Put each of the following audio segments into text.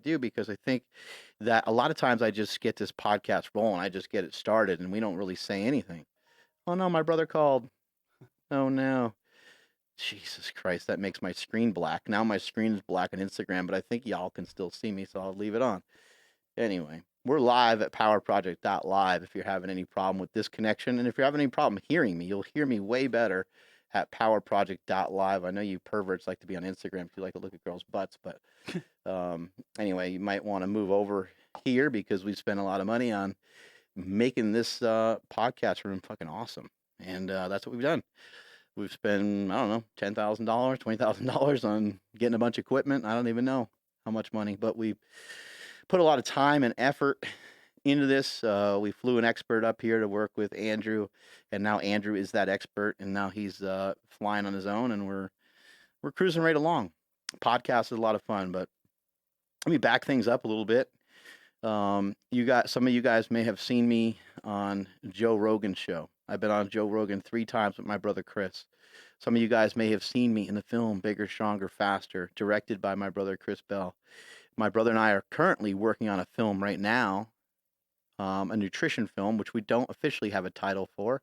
do, because I think that a lot of times I just get this podcast rolling, I just get it started, and we don't really say anything. Oh no, my brother called. Oh no. Jesus Christ, that makes my screen black. Now my screen is black on Instagram, but I think y'all can still see me, so I'll leave it on. Anyway, we're live at powerproject.live if you're having any problem with this connection. And if you're having any problem hearing me, you'll hear me way better at powerproject.live. I know you perverts like to be on Instagram if you like to look at girls' butts, but anyway, you might want to move over here because we spent a lot of money on making this podcast room fucking awesome. And that's what we've done. We've spent, I don't know, $10,000, $20,000 on getting a bunch of equipment. I don't even know how much money, but we put a lot of time and effort into this. We flew an expert up here to work with Andrew, and now Andrew is that expert, and now he's flying on his own, and we're cruising right along. Podcast is a lot of fun, but let me back things up a little bit. Some of you guys may have seen me on Joe Rogan's show. I've been on Joe Rogan 3 times with my brother Chris. Some of you guys may have seen me in the film Bigger, Stronger, Faster, directed by my brother Chris Bell. My brother and I are currently working on a film right now, a nutrition film, which we don't officially have a title for.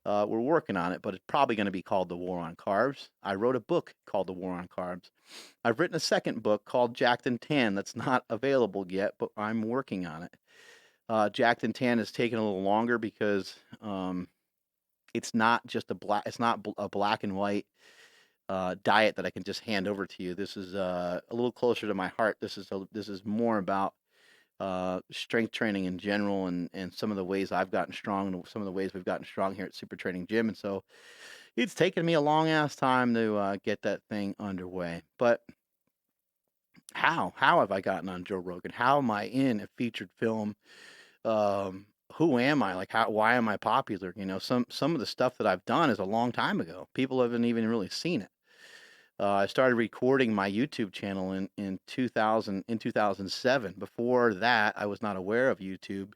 We're working on it, but it's probably going to be called The War on Carbs. I wrote a book called The War on Carbs. I've written a second book called Jacked and Tan that's not available yet, but I'm working on it. Jacked and Tan has taken a little longer because it's not just a black and white diet that I can just hand over to you. This is a little closer to my heart. This is more about strength training in general, and some of the ways I've gotten strong, and some of the ways we've gotten strong here at Super Training Gym. And so it's taken me a long ass time to get that thing underway. But how have I gotten on Joe Rogan? How am I in a featured film? Who am I? Like, why am I popular? You know, some of the stuff that I've done is a long time ago. People haven't even really seen it. I started recording my YouTube channel in 2007. Before that, I was not aware of YouTube,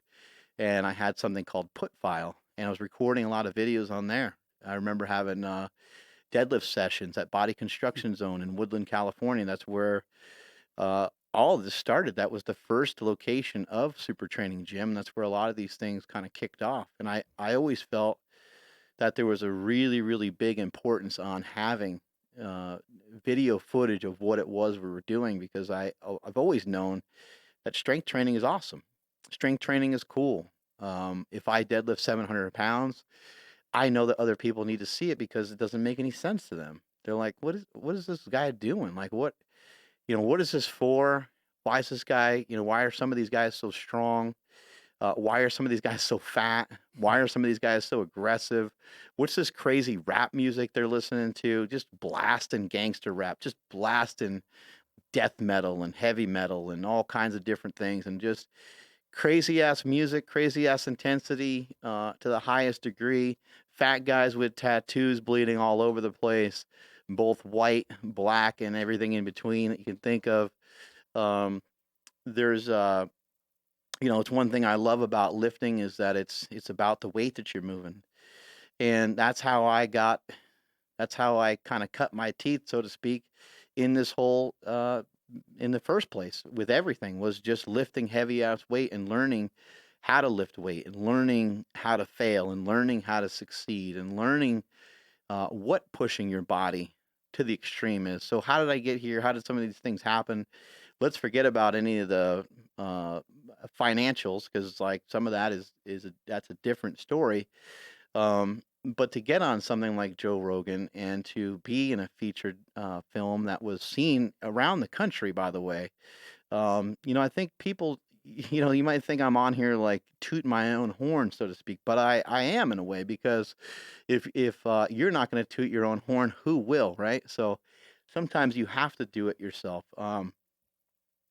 and I had something called Put File, and I was recording a lot of videos on there. I remember having deadlift sessions at Body Construction Zone in Woodland, California. That's where all of this started. That was the first location of Super Training Gym. That's where a lot of these things kind of kicked off. And I always felt that there was a really, really big importance on having video footage of what it was we were doing, because I've always known that strength training is awesome. Strength training is cool. If I deadlift 700 pounds, I know that other people need to see it because it doesn't make any sense to them. They're like, what is this guy doing? Like, what is this for? Why is this guy, why are some of these guys so strong? Why are some of these guys so fat? Why are some of these guys so aggressive? What's this crazy rap music they're listening to? Just blasting gangster rap, just blasting death metal and heavy metal and all kinds of different things, and just crazy ass music, crazy ass intensity to the highest degree. Fat guys with tattoos bleeding all over the place, both white, black, and everything in between that you can think of. Um, there's it's one thing I love about lifting is that it's about the weight that you're moving. And that's how I kind of cut my teeth, so to speak, in this whole in the first place with everything, was just lifting heavy ass weight and learning how to lift weight and learning how to fail and learning how to succeed and learning what pushing your body to the extreme is. So how did I get here? How did some of these things happen? Let's forget about any of the financials, because like some of that that's a different story. But to get on something like Joe Rogan and to be in a featured film that was seen around the country, by the way, I think people, you might think I'm on here like toot my own horn, so to speak, but I am in a way, because if you're not going to toot your own horn, who will, right? So sometimes you have to do it yourself.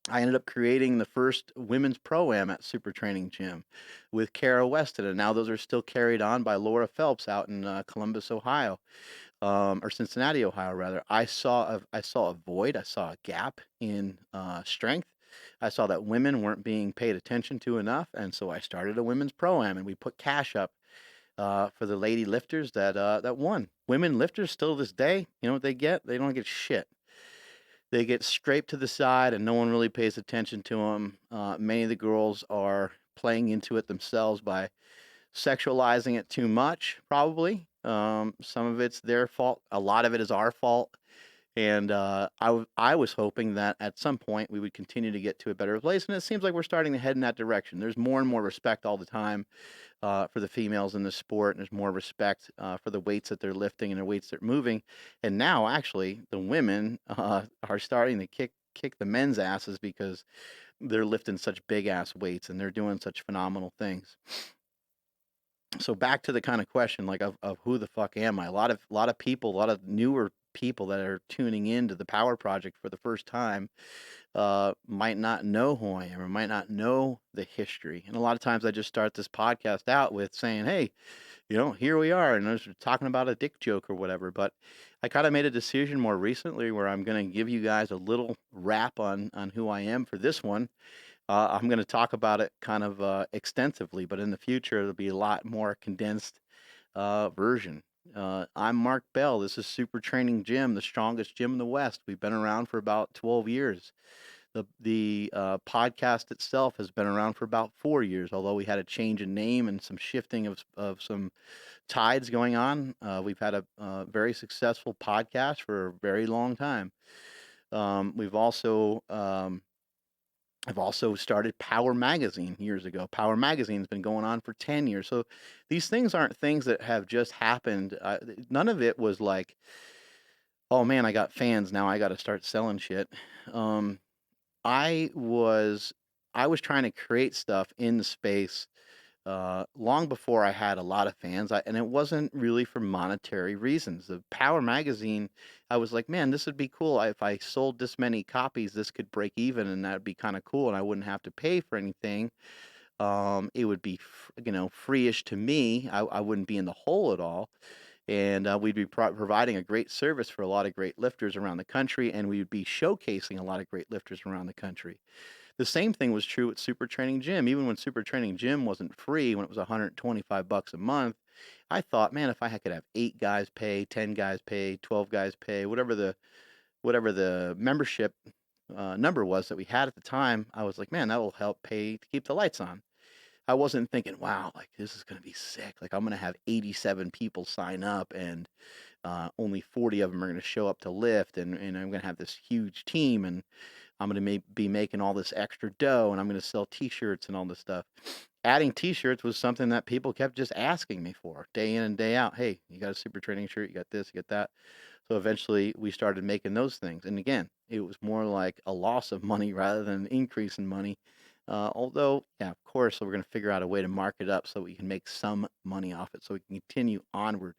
I ended up creating the first women's pro-am at Super Training Gym with Kara Weston, and now those are still carried on by Laura Phelps out in Columbus, Ohio, or Cincinnati, Ohio, rather. I saw a void. I saw a gap in strength. I saw that women weren't being paid attention to enough, and so I started a women's pro-am, and we put cash up for the lady lifters that won. Women lifters still to this day, you know what they get? They don't get shit. They get scraped to the side, and no one really pays attention to them. Many of the girls are playing into it themselves by sexualizing it too much, probably. Some of it's their fault. A lot of it is our fault. And I was hoping that at some point we would continue to get to a better place. And it seems like we're starting to head in that direction. There's more and more respect all the time for the females in the sport. And there's more respect for the weights that they're lifting and the weights they're moving. And now, actually, the women are starting to kick the men's asses because they're lifting such big ass weights and they're doing such phenomenal things. So back to the kind of question, like of who the fuck am I? A lot of people, a lot of newer people that are tuning into the Power Project for the first time might not know who I am or might not know the history. And a lot of times I just start this podcast out with saying, hey, here we are, and I was talking about a dick joke or whatever. But I kind of made a decision more recently where I'm going to give you guys a little wrap on who I am for this one. I'm going to talk about it kind of extensively, but in the future, it'll be a lot more condensed version. I'm Mark Bell. This is Super Training Gym, the strongest gym in the West. We've been around for about 12 years. The podcast itself has been around for about 4 years, although we had a change in name and some shifting of some tides going on. We've had a very successful podcast for a very long time. I've also started Power Magazine years ago. Power Magazine's been going on for 10 years. So these things aren't things that have just happened. None of it was like, oh man, I got fans. Now I got to start selling shit. Um, I was I was trying to create stuff in the space long before I had a lot of fans, and it wasn't really for monetary reasons. The Power Magazine, I was like, man, this would be cool. If I sold this many copies, this could break even, and that'd be kind of cool, and I wouldn't have to pay for anything. It would be, free-ish to me. I wouldn't be in the hole at all, and we'd be providing a great service for a lot of great lifters around the country, and we would be showcasing a lot of great lifters around the country. The same thing was true at Super Training Gym. Even when Super Training Gym wasn't free, when it was $125 a month, I thought, man, if I could have 8 guys pay, 10 guys pay, 12 guys pay, whatever the membership number was that we had at the time, I was like, man, that will help pay to keep the lights on. I wasn't thinking, wow, like this is gonna be sick. Like I'm gonna have 87 people sign up, and only 40 of them are gonna show up to lift, and I'm gonna have this huge team, and I'm going to be making all this extra dough, and I'm going to sell t-shirts and all this stuff. Adding t-shirts was something that people kept just asking me for day in and day out. Hey, you got a Super Training shirt? You got this, you got that. So eventually we started making those things. And again, it was more like a loss of money rather than an increase in money. Although, yeah, of course, so we're going to figure out a way to mark it up so we can make some money off it so we can continue onward.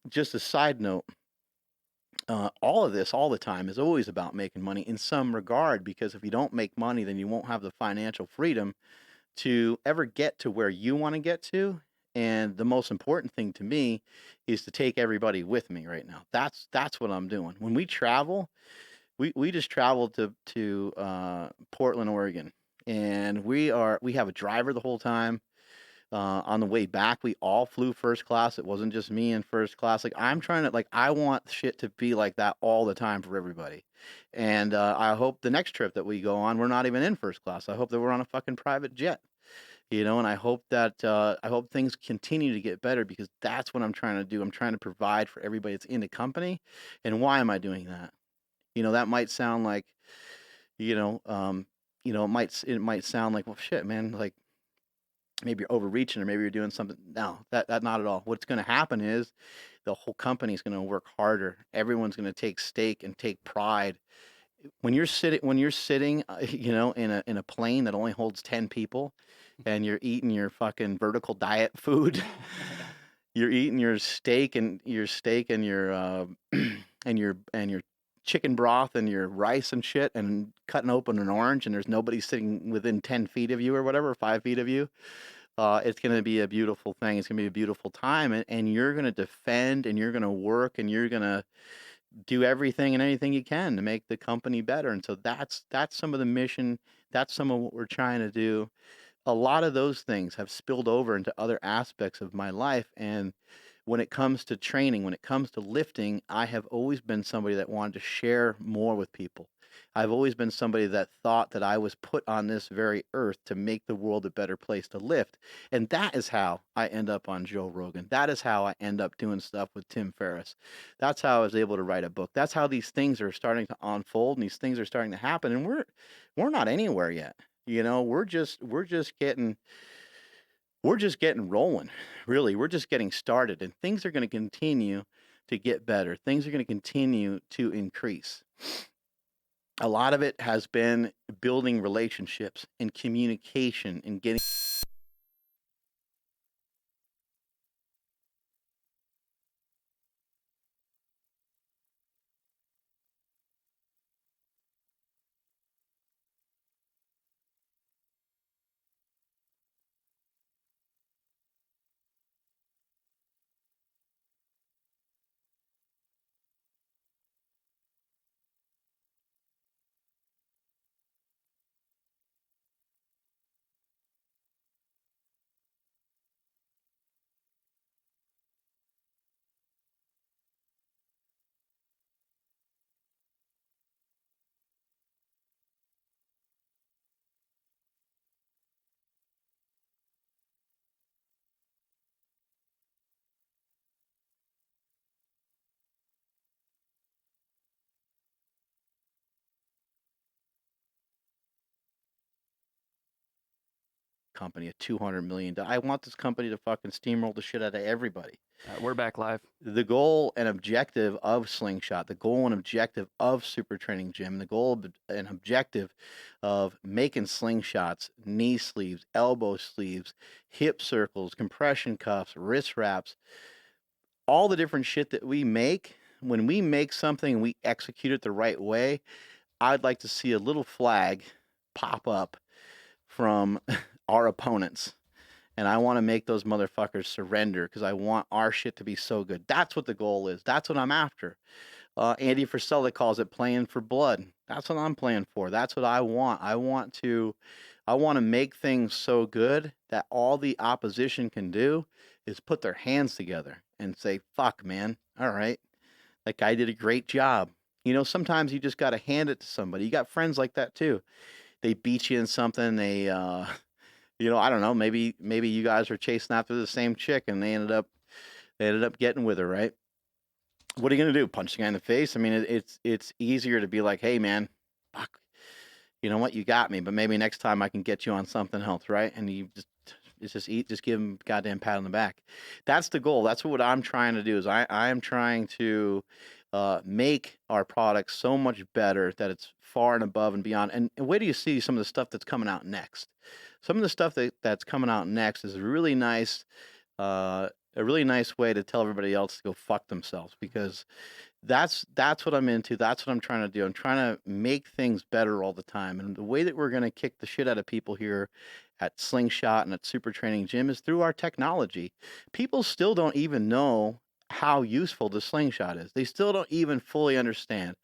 Just a side note, all of this all the time is always about making money in some regard, because if you don't make money, then you won't have the financial freedom to ever get to where you want to get to. And the most important thing to me is to take everybody with me right now. That's what I'm doing. When we travel, we just traveled to Portland, Oregon, and we have a driver the whole time. On the way back, we all flew first class. It wasn't just me in first class. Like I want shit to be like that all the time for everybody. And I hope the next trip that we go on, we're not even in first class. I hope that we're on a fucking private jet, and I hope things continue to get better, because that's what I'm trying to do. I'm trying to provide for everybody that's in the company. And why am I doing that? That might sound like, you know, um, it might sound like, well, shit, man, like maybe you're overreaching, or maybe you're doing something. No, that not at all. What's going to happen is the whole company is going to work harder. Everyone's going to take stake and take pride. When you're sitting, in a plane that only holds 10 people, and you're eating your fucking vertical diet food, you're eating your steak and your and your chicken broth and your rice and shit, and cutting open an orange, and there's nobody sitting within 10 feet of you or whatever, 5 feet of you. It's going to be a beautiful thing. It's going to be a beautiful time, and you're going to defend, and you're going to work, and you're going to do everything and anything you can to make the company better. And so that's some of the mission. That's some of what we're trying to do. A lot of those things have spilled over into other aspects of my life, and when it comes to training, when it comes to lifting, I have always been somebody that wanted to share more with people. I've always been somebody that thought that I was put on this very earth to make the world a better place to lift. And that is how I end up on Joe Rogan. That is how I end up doing stuff with Tim Ferriss. That's how I was able to write a book. That's how these things are starting to unfold and these things are starting to happen. And we're not anywhere yet. You know, we're just getting rolling. Really, we're just getting started, and things are going to continue to get better. Things are going to continue to increase. A lot of it has been building relationships and communication and getting company at $200 million. I want this company to fucking steamroll the shit out of everybody. We're back live. The goal and objective of Slingshot, the goal and objective of Super Training Gym, the goal and objective of making slingshots, knee sleeves, elbow sleeves, hip circles, compression cuffs, wrist wraps, all the different shit that we make. When we make something and we execute it the right way, I'd like to see a little flag pop up from our opponents. And I want to make those motherfuckers surrender because I want our shit to be so good. That's what the goal is. That's what I'm after. Andy Frisella calls it playing for blood. That's what I'm playing for. That's what I want. I want to make things so good that all the opposition can do is put their hands together and say, fuck, man. All right. That guy did a great job. You know, sometimes you just got to hand it to somebody. You got friends like that too. They beat you in something. They, you know, I don't know. Maybe you guys were chasing after the same chick and they ended up getting with her, right? What are you gonna do? Punch the guy in the face? I mean, it's easier to be like, hey, man, fuck, you know what? You got me, but maybe next time I can get you on something else, right? And you just give him a goddamn pat on the back. That's the goal. That's what I'm trying to do. Is I am trying to make our products so much better that it's far and above and beyond. And wait till you see some of the stuff that's coming out next. Some of the stuff that's coming out next is really nice. A really nice way to tell everybody else to go fuck themselves, because that's what I'm into. That's what I'm trying to do. I'm trying to make things better all the time. And the way that we're going to kick the shit out of people here at Slingshot and at Super Training Gym is through our technology. People still don't even know how useful the Slingshot is. They still don't even fully understand.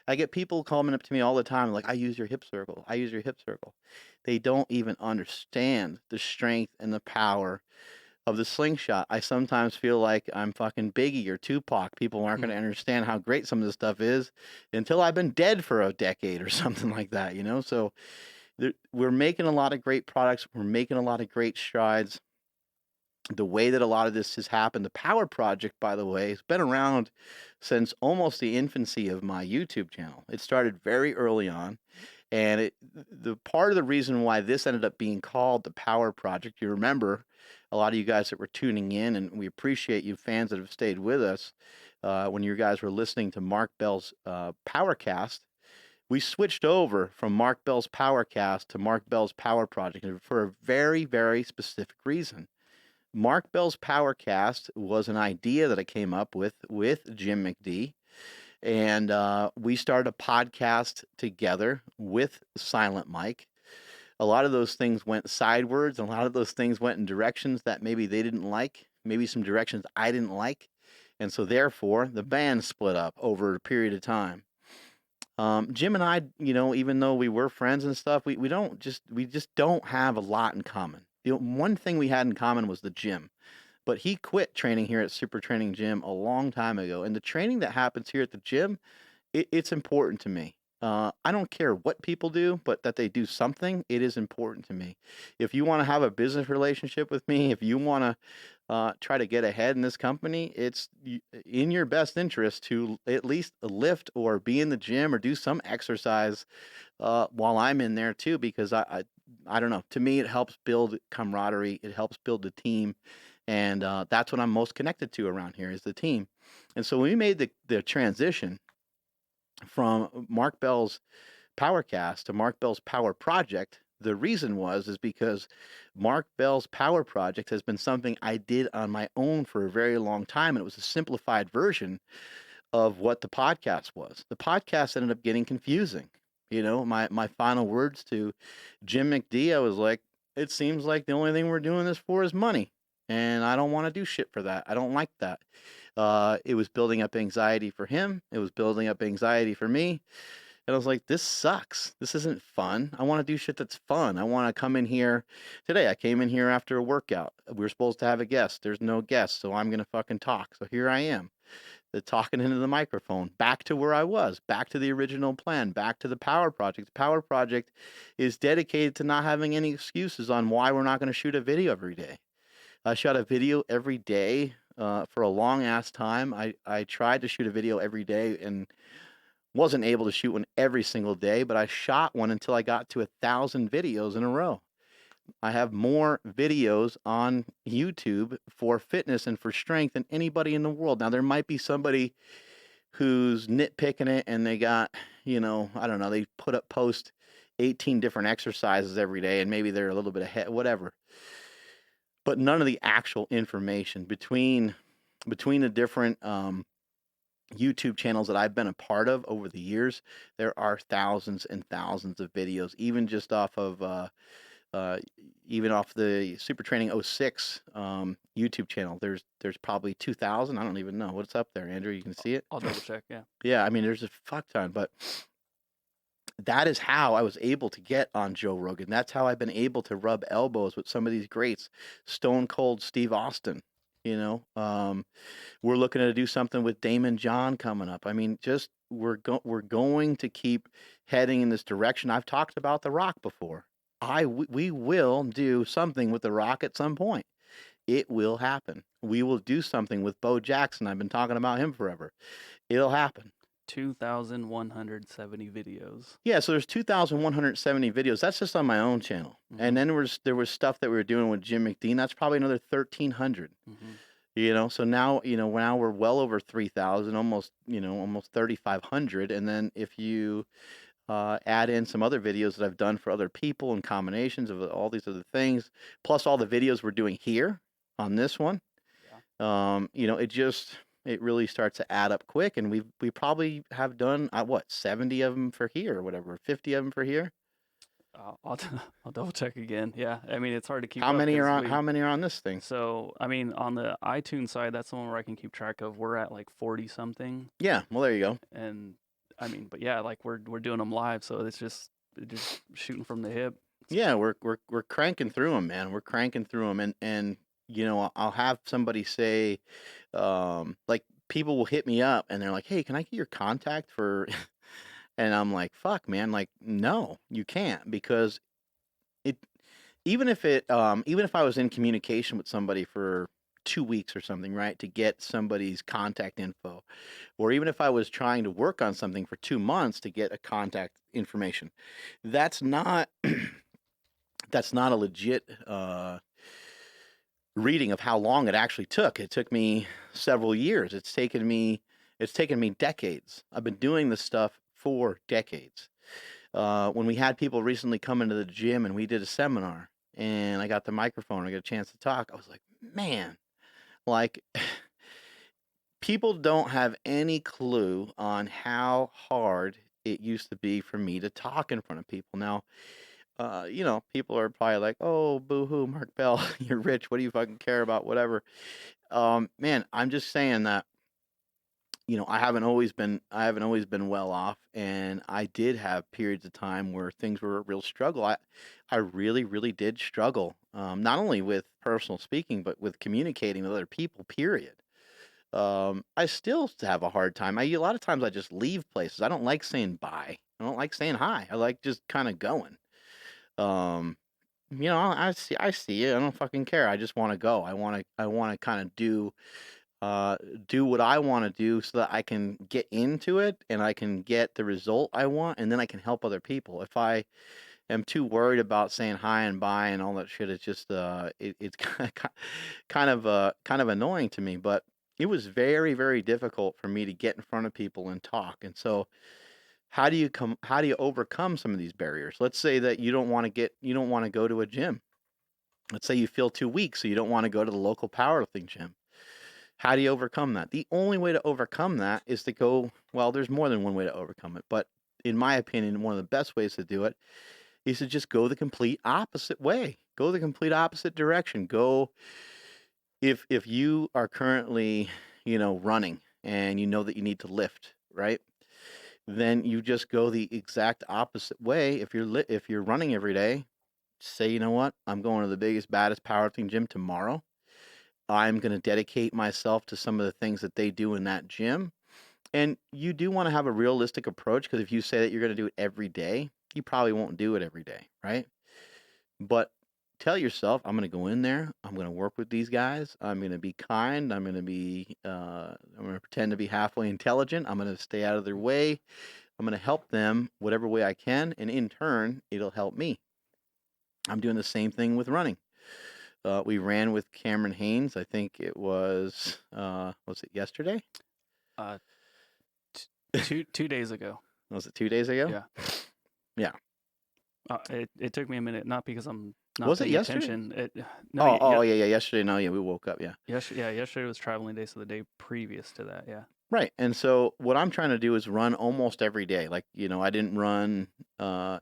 I get people coming up to me all the time like, I use your hip circle. I use your hip circle. They don't even understand the strength and the power of the Slingshot. I sometimes feel like I'm fucking Biggie or Tupac. People aren't going to understand how great some of this stuff is until I've been dead for a decade or something like that, you know? So we're making a lot of great products. We're making a lot of great strides. The way that a lot of this has happened, the Power Project, by the way, has been around since almost the infancy of my YouTube channel. It started very early on. And the part of the reason why this ended up being called the Power Project, you remember a lot of you guys that were tuning in, and we appreciate you fans that have stayed with us when you guys were listening to Mark Bell's Powercast. We switched over from Mark Bell's Powercast to Mark Bell's Power Project for a very, very specific reason. Mark Bell's Powercast was an idea that I came up with Jim McD. And we started a podcast together with Silent Mike. A lot of those things went sidewards, and a lot of those things went in directions that maybe they didn't like, maybe some directions I didn't like. And so therefore, the band split up over a period of time. Jim and I, you know, even though we were friends and stuff, we just don't have a lot in common. The one thing we had in common was the gym. but he quit training here at Super Training Gym a long time ago. And the training that happens here at the gym, it's important to me. I don't care what people do, but that they do something, it is important to me. If you want to have a business relationship with me, if you want to try to get ahead in this company, it's in your best interest to at least lift or be in the gym or do some exercise while I'm in there too, because I don't know. To me, it helps build camaraderie. It helps build the team, and that's what I'm most connected to around here is the team. And so when we made the transition from Mark Bell's Powercast to Mark Bell's Power Project, the reason is because Mark Bell's Power Project has been something I did on my own for a very long time, and it was a simplified version of what the podcast was. The podcast ended up getting confusing. You know, my final words to Jim McD, I was like, it seems like the only thing we're doing this for is money. And I don't want to do shit for that. I don't like that. It was building up anxiety for him. It was building up anxiety for me. And I was like, this sucks. This isn't fun. I want to do shit that's fun. I want to come in here. Today, I came in here after a workout. We were supposed to have a guest. There's no guest, so I'm going to fucking talk. So here I am, talking into the microphone, back to where I was, back to the original plan, back to the Power Project. The Power Project is dedicated to not having any excuses on why we're not going to shoot a video every day. I shot a video every day for a long ass time. I tried to shoot a video every day and wasn't able to shoot one every single day, but I shot one until I got to 1,000 videos in a row. I have more videos on YouTube for fitness and for strength than anybody in the world. Now, there might be somebody who's nitpicking it and they got, I don't know, they post 18 different exercises every day and maybe they're a little bit ahead, whatever. But none of the actual information between the different YouTube channels that I've been a part of over the years, there are thousands and thousands of videos, even just off of even off the Super Training 06 YouTube channel. There's probably 2,000. I don't even know what's up there. Andrew, you can see it. I'll double check. Yeah. Yeah, I mean, there's a fuck ton, but that is how I was able to get on Joe Rogan. That's how I've been able to rub elbows with some of these greats, Stone Cold Steve Austin. We're looking to do something with Damon John coming up. I mean, just we're going to keep heading in this direction. I've talked about The Rock before. We will do something with The Rock at some point. It will happen. We will do something with Bo Jackson. I've been talking about him forever. It'll happen. 2,170 videos. Yeah, so there's 2,170 videos. That's just on my own channel. Mm-hmm. And then there was stuff that we were doing with Jim McDean. That's probably another 1,300. Mm-hmm. So now, now we're well over 3,000, almost 3,500. And then if you add in some other videos that I've done for other people and combinations of all these other things, plus all the videos we're doing here on this one, it really starts to add up quick, and we probably have done 70 of them for here or whatever, 50 of them for here. I'll double check again. Yeah, I mean it's hard to keep. How many are on this thing? So I mean on the iTunes side, that's the one where I can keep track of. We're at like 40 something. Yeah, well there you go. And I mean, but yeah, like we're doing them live, so it's just shooting from the hip. Yeah, we're cranking through them, man. We're cranking through them, and I'll have somebody say, like people will hit me up and they're like, hey, can I get your contact for, and I'm like, fuck, man, like, no, you can't, because even if I was in communication with somebody for 2 weeks or something, right, to get somebody's contact info, or even if I was trying to work on something for 2 months to get a contact information, that's not a legit, reading of how long it actually took. It took me several years. It's taken me decades. I've been doing this stuff for decades. When we had people recently come into the gym and we did a seminar and I got the microphone, I got a chance to talk, I was like, man, like people don't have any clue on how hard it used to be for me to talk in front of people. Now, people are probably like, oh, boo-hoo, Mark Bell, you're rich. What do you fucking care about? Whatever. Man, I'm just saying that I haven't always been well off, and I did have periods of time where things were a real struggle. I really, really did struggle, not only with personal speaking, but with communicating with other people. Period. I still have a hard time. A lot of times I just leave places. I don't like saying bye. I don't like saying hi. I like just kind of going. Um, I see you. I don't fucking care. I just want to go. I want to kind of do what I want to do so that I can get into it and I can get the result I want, and then I can help other people. If I am too worried about saying hi and bye and all that shit, it's just it's kind of annoying to me. But it was very, very difficult for me to get in front of people and talk. And so how do you overcome some of these barriers? Let's say that you don't want to go to a gym. Let's say you feel too weak, so you don't want to go to the local powerlifting gym. How do you overcome that? The only way to overcome that is to go, well, there's more than one way to overcome it, but in my opinion, one of the best ways to do it is to just go the complete opposite way. Go the complete opposite direction. Go if you are currently, running and you know that you need to lift, right? Then you just go the exact opposite way. If you're running every day, say, you know what? I'm going to the biggest, baddest powerlifting gym tomorrow. I'm going to dedicate myself to some of the things that they do in that gym. And you do want to have a realistic approach, because if you say that you're going to do it every day, you probably won't do it every day, right? But tell yourself, I'm going to go in there. I'm going to work with these guys. I'm going to be kind. I'm going to pretend to be halfway intelligent. I'm going to stay out of their way. I'm going to help them whatever way I can. And in turn, it'll help me. I'm doing the same thing with running. We ran with Cameron Haynes. I think it was it yesterday? Uh, two days ago. Was it 2 days ago? Yeah. Yeah. It took me a minute, not because I'm not Was it paying yesterday? attention. Yeah. Yesterday. No, yeah, we woke up. Yeah. Yesterday was traveling day, so the day previous to that, yeah. Right. And so what I'm trying to do is run almost every day. Like, I didn't run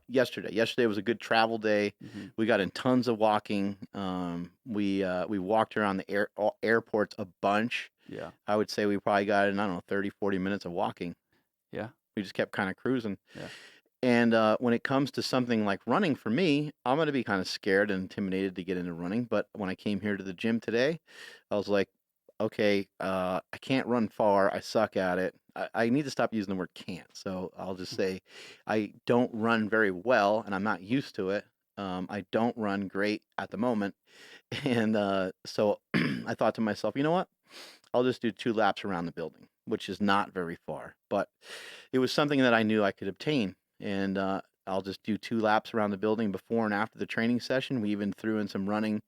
yesterday. Yesterday was a good travel day. Mm-hmm. We got in tons of walking. We walked around the airports a bunch. Yeah. I would say we probably got in, I don't know, 30, 40 minutes of walking. Yeah. We just kept kind of cruising. Yeah. And when it comes to something like running for me, I'm going to be kind of scared and intimidated to get into running. But when I came here to the gym today, I was like, okay, I can't run far. I suck at it. I need to stop using the word can't. So I'll just say I don't run very well, and I'm not used to it. I don't run great at the moment. And so I thought to myself, you know what? I'll just do 2 laps around the building, which is not very far. But it was something that I knew I could obtain. And I'll just do 2 laps around the building before and after the training session. We even threw in some running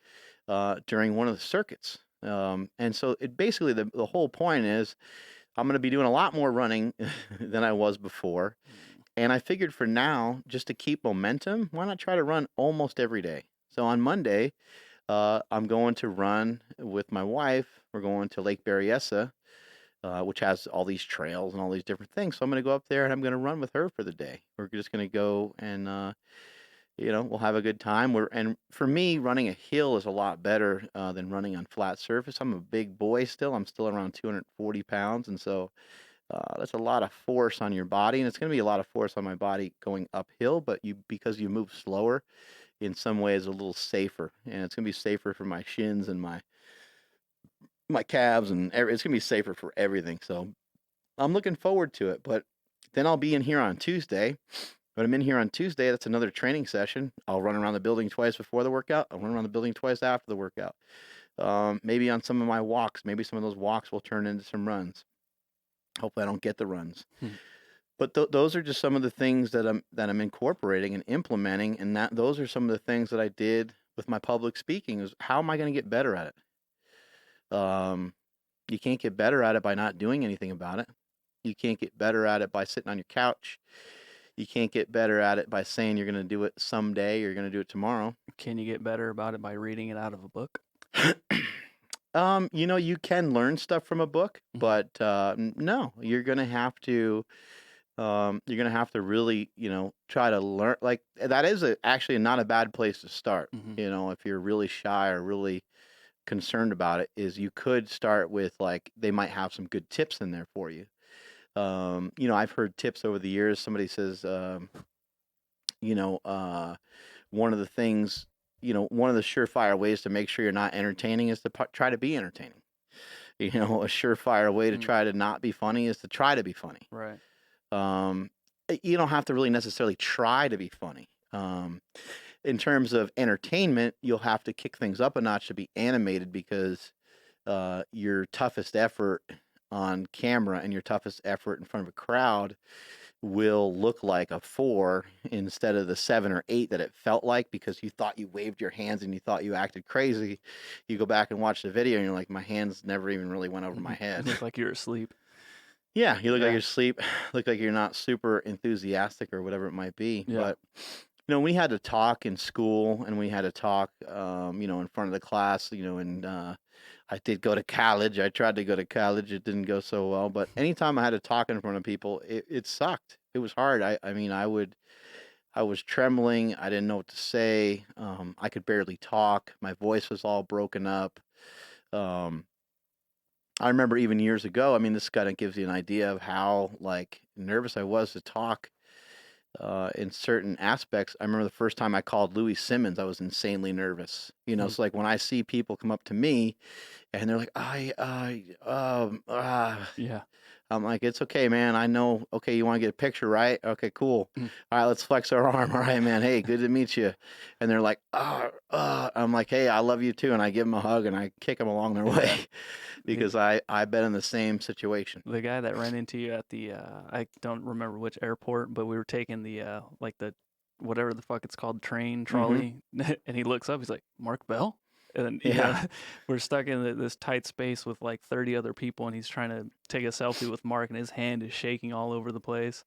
during one of the circuits. And so it basically, the whole point is I'm going to be doing a lot more running than I was before. And I figured for now, just to keep momentum, why not try to run almost every day? So on Monday, I'm going to run with my wife. We're going to Lake Berryessa, which has all these trails and all these different things. So I'm going to go up there and I'm going to run with her for the day. We're just going to go and we'll have a good time. And for me, running a hill is a lot better than running on flat surface. I'm a big boy still. I'm still around 240 pounds, and so that's a lot of force on your body, and it's going to be a lot of force on my body going uphill. But because you move slower, in some ways, a little safer, and it's going to be safer for my shins and my calves, and it's going to be safer for everything. So I'm looking forward to it. But then I'll be in here on Tuesday. When I'm in here on Tuesday, that's another training session. I'll run around the building twice before the workout. I'll run around the building twice after the workout. Maybe on some of my walks, maybe some of those walks will turn into some runs. Hopefully, I don't get the runs. But those are just some of the things that I'm incorporating and implementing, and those are some of the things that I did with my public speaking. Is how am I going to get better at it? You can't get better at it by not doing anything about it. You can't get better at it by sitting on your couch. You can't get better at it by saying you're going to do it someday or you're going to do it tomorrow. Can you get better about it by reading it out of a book? You can learn stuff from a book, but no, you're going to have to really, try to learn. Like that is actually not a bad place to start. If you're really shy or really concerned about it, is you could start with, like, they might have some good tips in there for you. I've heard tips over the years. Somebody says, you know, one of the things, one of the surefire ways to make sure you're not entertaining is to try to be entertaining. A surefire way to Mm, try to not be funny is to try to be funny. right. Um, you don't have to really necessarily try to be funny. In terms of entertainment, you'll have to kick things up a notch to be animated because your toughest effort on camera and your toughest effort in front of a crowd will look like a 4 instead of the 7 or 8 that it felt like because you thought you waved your hands and you thought you acted crazy. You go back and watch the video and you're like, my hands never even really went over my It head. looked like you're asleep. Yeah, you look like Yeah. you're asleep, look like you're not super enthusiastic or whatever it might be. Yeah. But we had to talk in school and we had to talk, in front of the class, and I did go to college. I tried to go to college. It didn't go so well. But anytime I had to talk in front of people, it sucked. It was hard. I mean, I was trembling. I didn't know what to say. I could barely talk. My voice was all broken up. Um, I remember even years ago, I mean, this kind of gives you an idea of how like nervous I was to talk in certain aspects. I remember the first time I called Louis Simmons, I was insanely nervous. Mm, So like when I see people come up to me and they're like, yeah. I'm like, it's okay, man. I know. Okay, you want to get a picture, right? Okay, cool. Mm, All right, let's flex our arm. All right, man. Hey, good to meet you. And they're like, I'm like, hey, I love you too. And I give them a hug and I kick them along their yeah. way The because I've been in the same situation. the guy that ran into you at the I don't remember which airport, but we were taking the like the whatever the fuck it's called, train Hmm. trolley, and he looks up, he's like, Mark Bell? And Yeah. we're stuck in this tight space with like 30 other people, and he's trying to take a selfie with Mark, and his hand is shaking all over the place.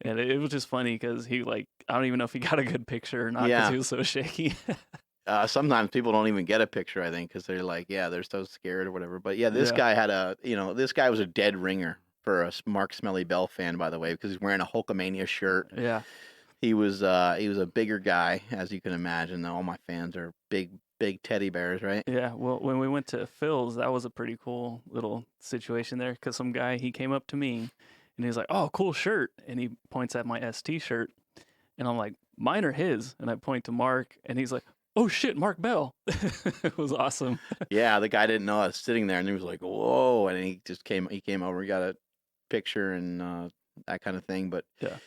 And it was just funny because he like I don't even know if he got a good picture or not because Yeah. he was so shaky. Sometimes people don't even get a picture, I think, because they're like, yeah, they're so scared or whatever. But yeah, this Yeah, guy this guy was a dead ringer for a Mark Smelly Bell fan, by the way, because he's wearing a Hulkamania shirt. yeah, He was a bigger guy, as you can imagine. All my fans are big teddy bears, right? yeah. Well, when we went to Phil's, that was a pretty cool little situation there because some guy he came up to me and he's like, "Oh, cool shirt," and he points at my ST shirt, and I'm like, "Mine or his?" And I point to Mark, and he's like, "Oh shit, Mark Bell." It was awesome. Yeah, the guy didn't know I was sitting there, and he was like, "Whoa!" And he came over, he got a picture and that kind of thing. But Yeah.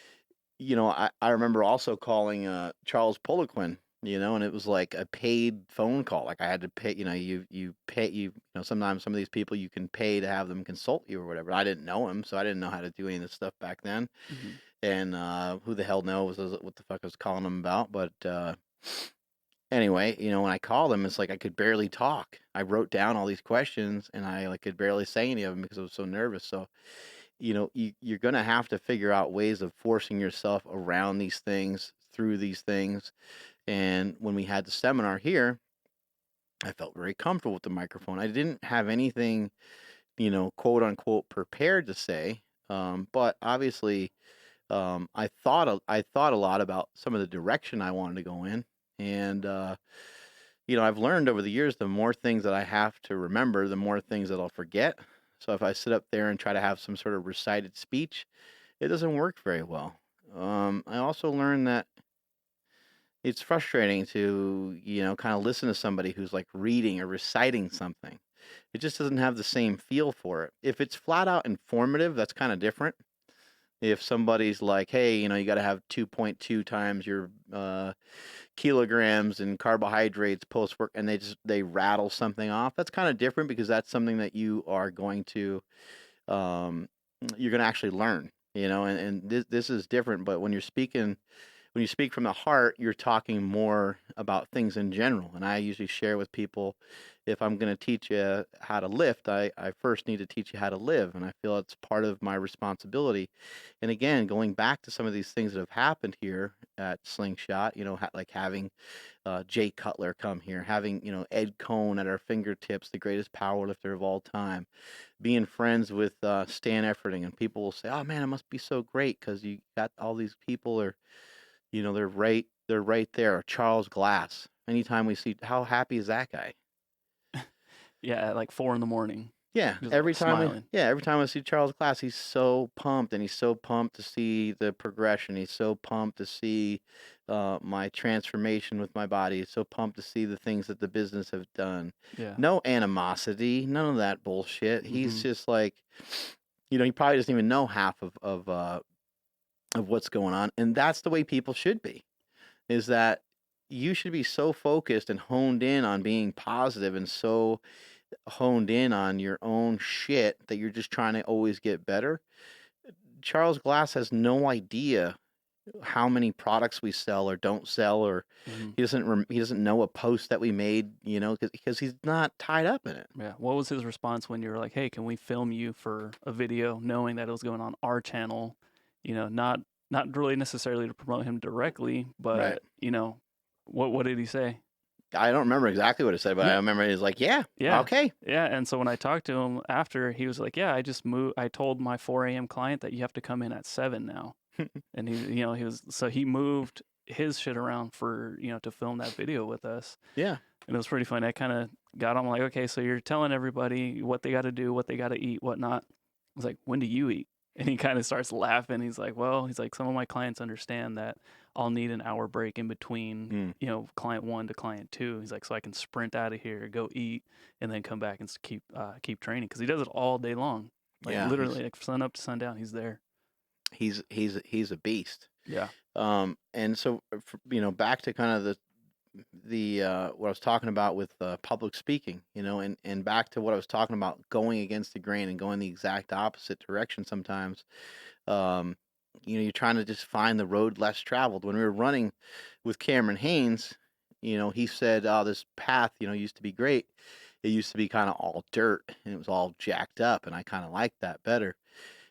I remember also calling Charles Poliquin, and it was like a paid phone call. Like I had to pay, you pay, sometimes some of these people you can pay to have them consult you or whatever. I didn't know him, so I didn't know how to do any of this stuff back then. Hmm. And who the hell knows what the fuck I was calling him about. But anyway, when I called him, it's like I could barely talk. I wrote down all these questions and I like could barely say any of them because I was so nervous. So you're going to have to figure out ways of forcing yourself around these things, through these things. And when we had the seminar here, I felt very comfortable with the microphone. I didn't have anything, quote unquote, prepared to say. But obviously, I thought a lot about some of the direction I wanted to go in. And, I've learned over the years, the more things that I have to remember, the more things that I'll forget. So if I sit up there and try to have some sort of recited speech, it doesn't work very well. I also learned that it's frustrating to, kind of listen to somebody who's like reading or reciting something. It just doesn't have the same feel for it. If it's flat out informative, that's kind of different. If somebody's like, hey, you got to have 2.2 times your kilograms and carbohydrates post work, and they rattle something off, that's kind of different because that's something that um, you're going to actually learn, and this is different. But when you speak from the heart, you're talking more about things in general. And I usually share with people, if I'm going to teach you how to lift, I first need to teach you how to live. And I feel it's part of my responsibility. And again, going back to some of these things that have happened here at Slingshot, like having Jay Cutler come here, having, Ed Cohn at our fingertips, the greatest powerlifter of all time, being friends with Stan Efferding. And people will say, oh man, it must be so great because you got all these people are they're right there. Charles Glass. Anytime we see, how happy is that guy? Yeah, at like 4 in the morning. Yeah, Just every like time smiling. every time I see Charles Glass, he's so pumped, and he's so pumped to see the progression. He's so pumped to see my transformation with my body. He's so pumped to see the things that the business have done. Yeah. No animosity, none of that bullshit. He's Mm-hmm. just like, he probably doesn't even know half of what's going on, and that's the way people should be. Is that you should be so focused and honed in on being positive and so honed in on your own shit that you're just trying to always get better. Charles Glass has no idea how many products we sell or don't sell, or Mm-hmm. he doesn't know a post that we made, because he's not tied up in it. Yeah. What was his response when you were like, "Hey, can we film you for a video?" Knowing that it was going on our channel, not really necessarily to promote him directly, Right. but what did he say? I don't remember exactly what it said, but I Yeah. remember he's like, "Yeah, Yeah. okay." Yeah. And so when I talked to him after, he was like, "Yeah, I just moved. I told my 4 a.m. client that you have to come in at 7 now." And he moved his shit around for, to film that video with us. Yeah. And it was pretty funny. I kind of got on like, okay, so you're telling everybody what they got to do, what they got to eat, whatnot. I was like, when do you eat? And he kind of starts laughing. He's like, some of my clients understand that I'll need an hour break in between, client 1 to client 2. He's like, so I can sprint out of here, go eat, and then come back and keep training, because he does it all day long, like Yeah, literally, like sun up to sundown. He's there. he's a beast. Yeah. And so, back to kind of the what I was talking about with public speaking, and back to what I was talking about, going against the grain and going the exact opposite direction sometimes. Um, you're trying to just find the road less traveled. When we were running with Cameron Haynes, he said, "Oh, this path, used to be great. It used to be kind of all dirt and it was all jacked up, and I kind of liked that better."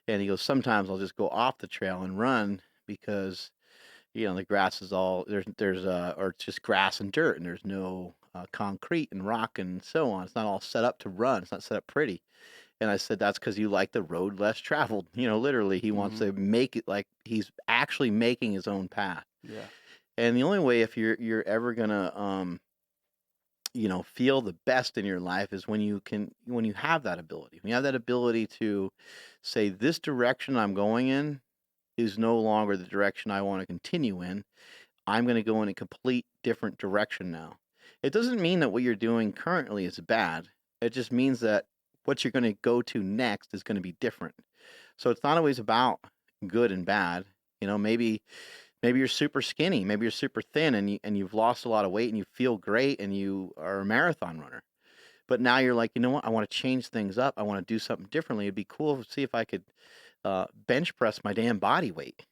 And he goes, "Sometimes I'll just go off the trail and run because." The grass is all or it's just grass and dirt, and there's no concrete and rock and so on. It's not all set up to run. It's not set up pretty. And I said, that's because you like the road less traveled. Literally, he wants to make it like he's actually making his own path. Yeah. And the only way, if you're ever gonna feel the best in your life, is when you have that ability. When you have that ability to say, this direction I'm going in is no longer the direction I want to continue in. I'm going to go in a complete different direction now. It doesn't mean that what you're doing currently is bad. It just means that what you're going to go to next is going to be different. So it's not always about good and bad. Maybe you're super skinny, maybe you're super thin, and you've lost a lot of weight and you feel great and you are a marathon runner. But now you're like, you know what? I want to change things up. I want to do something differently. It'd be cool to see if I could bench press my damn body weight,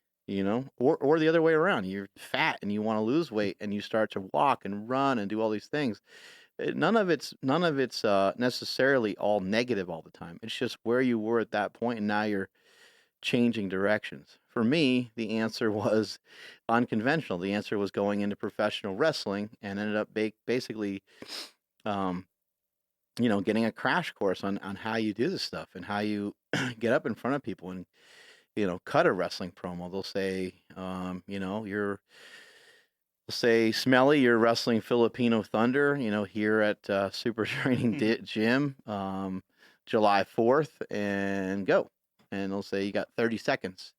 or the other way around. You're fat and you want to lose weight, and you start to walk and run and do all these things. None of it's necessarily all negative all the time. It's just where you were at that point, and now you're changing directions. For me, the answer was unconventional. The answer was going into professional wrestling, and ended up basically, getting a crash course on how you do this stuff and how you get up in front of people and cut a wrestling promo. They'll say, they'll say, Smelly, you're wrestling Filipino Thunder, here at Super Training Gym, July 4th, and go. And they'll say, you got 30 seconds.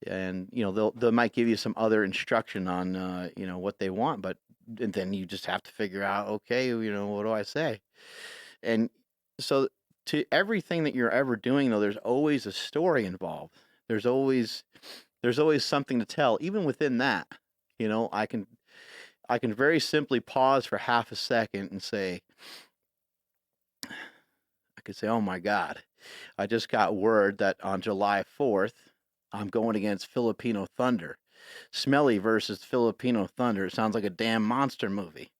And, they might give you some other instruction on, what they want, but then you just have to figure out, okay, what do I say? And so to everything that you're ever doing, though, there's always a story involved. There's always something to tell. Even within that, I can very simply pause for half a second and say, I could say, oh my God, I just got word that on July 4th, I'm going against Filipino Thunder. Smelly versus Filipino Thunder. It sounds like a damn monster movie.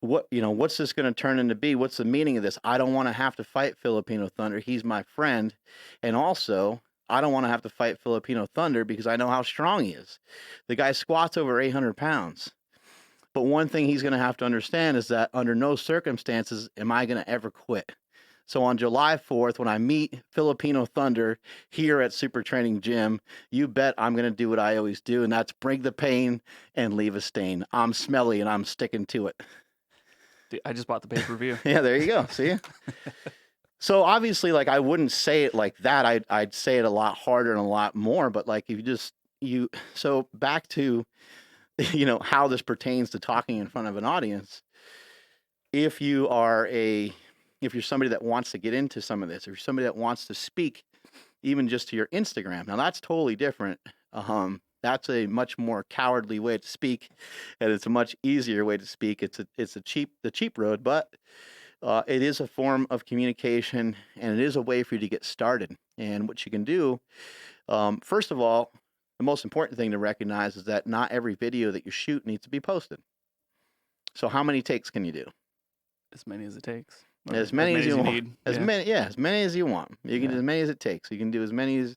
What's this going to turn into be? What's the meaning of this? I don't want to have to fight Filipino Thunder. He's my friend. And also, I don't want to have to fight Filipino Thunder because I know how strong he is. The guy squats over 800 pounds. But one thing he's going to have to understand is that under no circumstances am I going to ever quit. So on July 4th, when I meet Filipino Thunder here at Super Training Gym, you bet I'm going to do what I always do, and that's bring the pain and leave a stain. I'm Smelly, and I'm sticking to it. Dude, I just bought the pay-per-view. Yeah, there you go. See? So obviously, like, I wouldn't say it like that. I'd say it a lot harder and a lot more. But like, if so back to, how this pertains to talking in front of an audience. If you are if you're somebody that wants to get into some of this, if you're somebody that wants to speak, even just to your Instagram, now that's totally different. That's a much more cowardly way to speak, and it's a much easier way to speak. It's the cheap road, but it is a form of communication, and it is a way for you to get started. And what you can do, first of all, the most important thing to recognize is that not every video that you shoot needs to be posted. So how many takes can you do? As many as it takes. As many as you want. need. As many as you want. You can do as many as it takes. You can do as many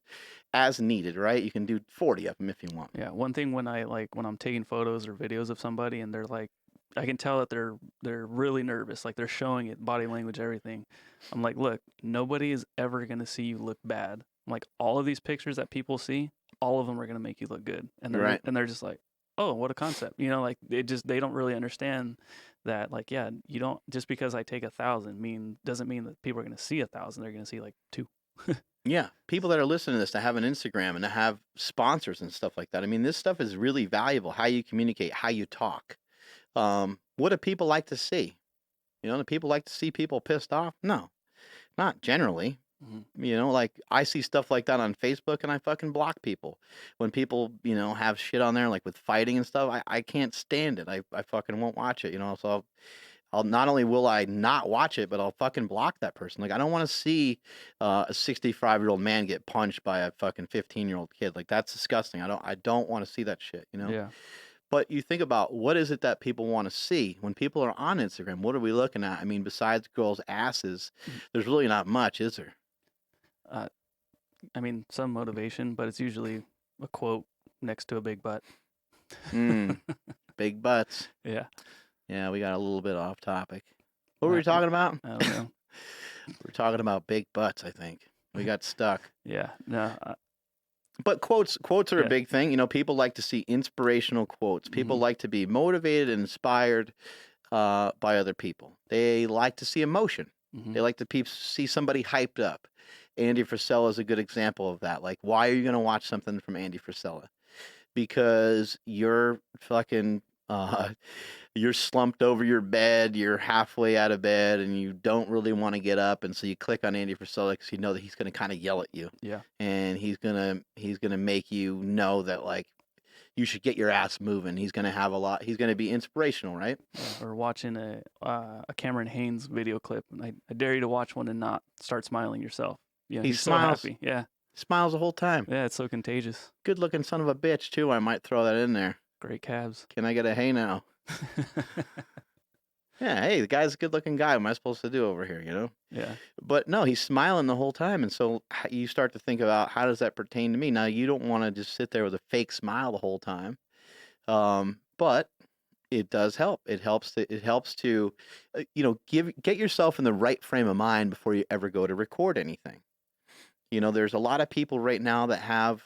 as needed, right? You can do 40 of them if you want. Yeah. One thing when I'm taking photos or videos of somebody and they're like, I can tell that they're really nervous, like they're showing it, body language, everything. I'm like, look, nobody is ever gonna see you look bad. I'm like, all of these pictures that people see, all of them are gonna make you look good, and they're just like, oh, what a concept, like they don't really understand that, like, yeah, you don't, just because I take 1,000 doesn't mean that people are gonna see 1,000. They're gonna see like 2. Yeah, people that are listening to this that have an Instagram and that have sponsors and stuff like that. I mean, this stuff is really valuable. How you communicate, how you talk. What do people like to see? Do people like to see people pissed off? No, not generally. Mm-hmm. Like, I see stuff like that on Facebook and I fucking block people. When people, have shit on there, like with fighting and stuff, I can't stand it. I fucking won't watch it, so I'll not only will I not watch it, but I'll fucking block that person. Like, I don't want to see a 65-year-old man get punched by a fucking 15-year-old kid. Like, that's disgusting. I don't want to see that shit, Yeah. But you think about, what is it that people want to see when people are on Instagram? What are we looking at? I mean, besides girls' asses, there's really not much, is there? I mean, some motivation, but it's usually a quote next to a big butt. Big butts. Yeah. Yeah, we got a little bit off topic. What were we talking about? I don't know. We're talking about big butts, I think. We got stuck. Yeah. No. But quotes are a big thing. People like to see inspirational quotes. People like to be motivated and inspired by other people. They like to see emotion. They like to see somebody hyped up. Andy Frisella is a good example of that. Like, why are you going to watch something from Andy Frisella? Because you're fucking, you're slumped over your bed, you're halfway out of bed, and you don't really want to get up, and so you click on Andy Frisella because you know that he's going to kind of yell at you. Yeah. And he's gonna make you know that, like, you should get your ass moving. He's gonna have he's gonna be inspirational, right? Yeah, or watching a Cameron Haynes video clip. I dare you to watch one and not start smiling yourself. Yeah, he's smiles. So happy. Yeah. Smiles the whole time. Yeah, it's so contagious. Good looking son of a bitch too. I might throw that in there. Great calves. Can I get a hey now? Yeah, hey, the guy's a good looking guy. What am I supposed to do over here, Yeah. But no, he's smiling the whole time. And so you start to think about, how does that pertain to me? Now, you don't want to just sit there with a fake smile the whole time. But it does help. It helps to get yourself in the right frame of mind before you ever go to record anything. There's a lot of people right now that have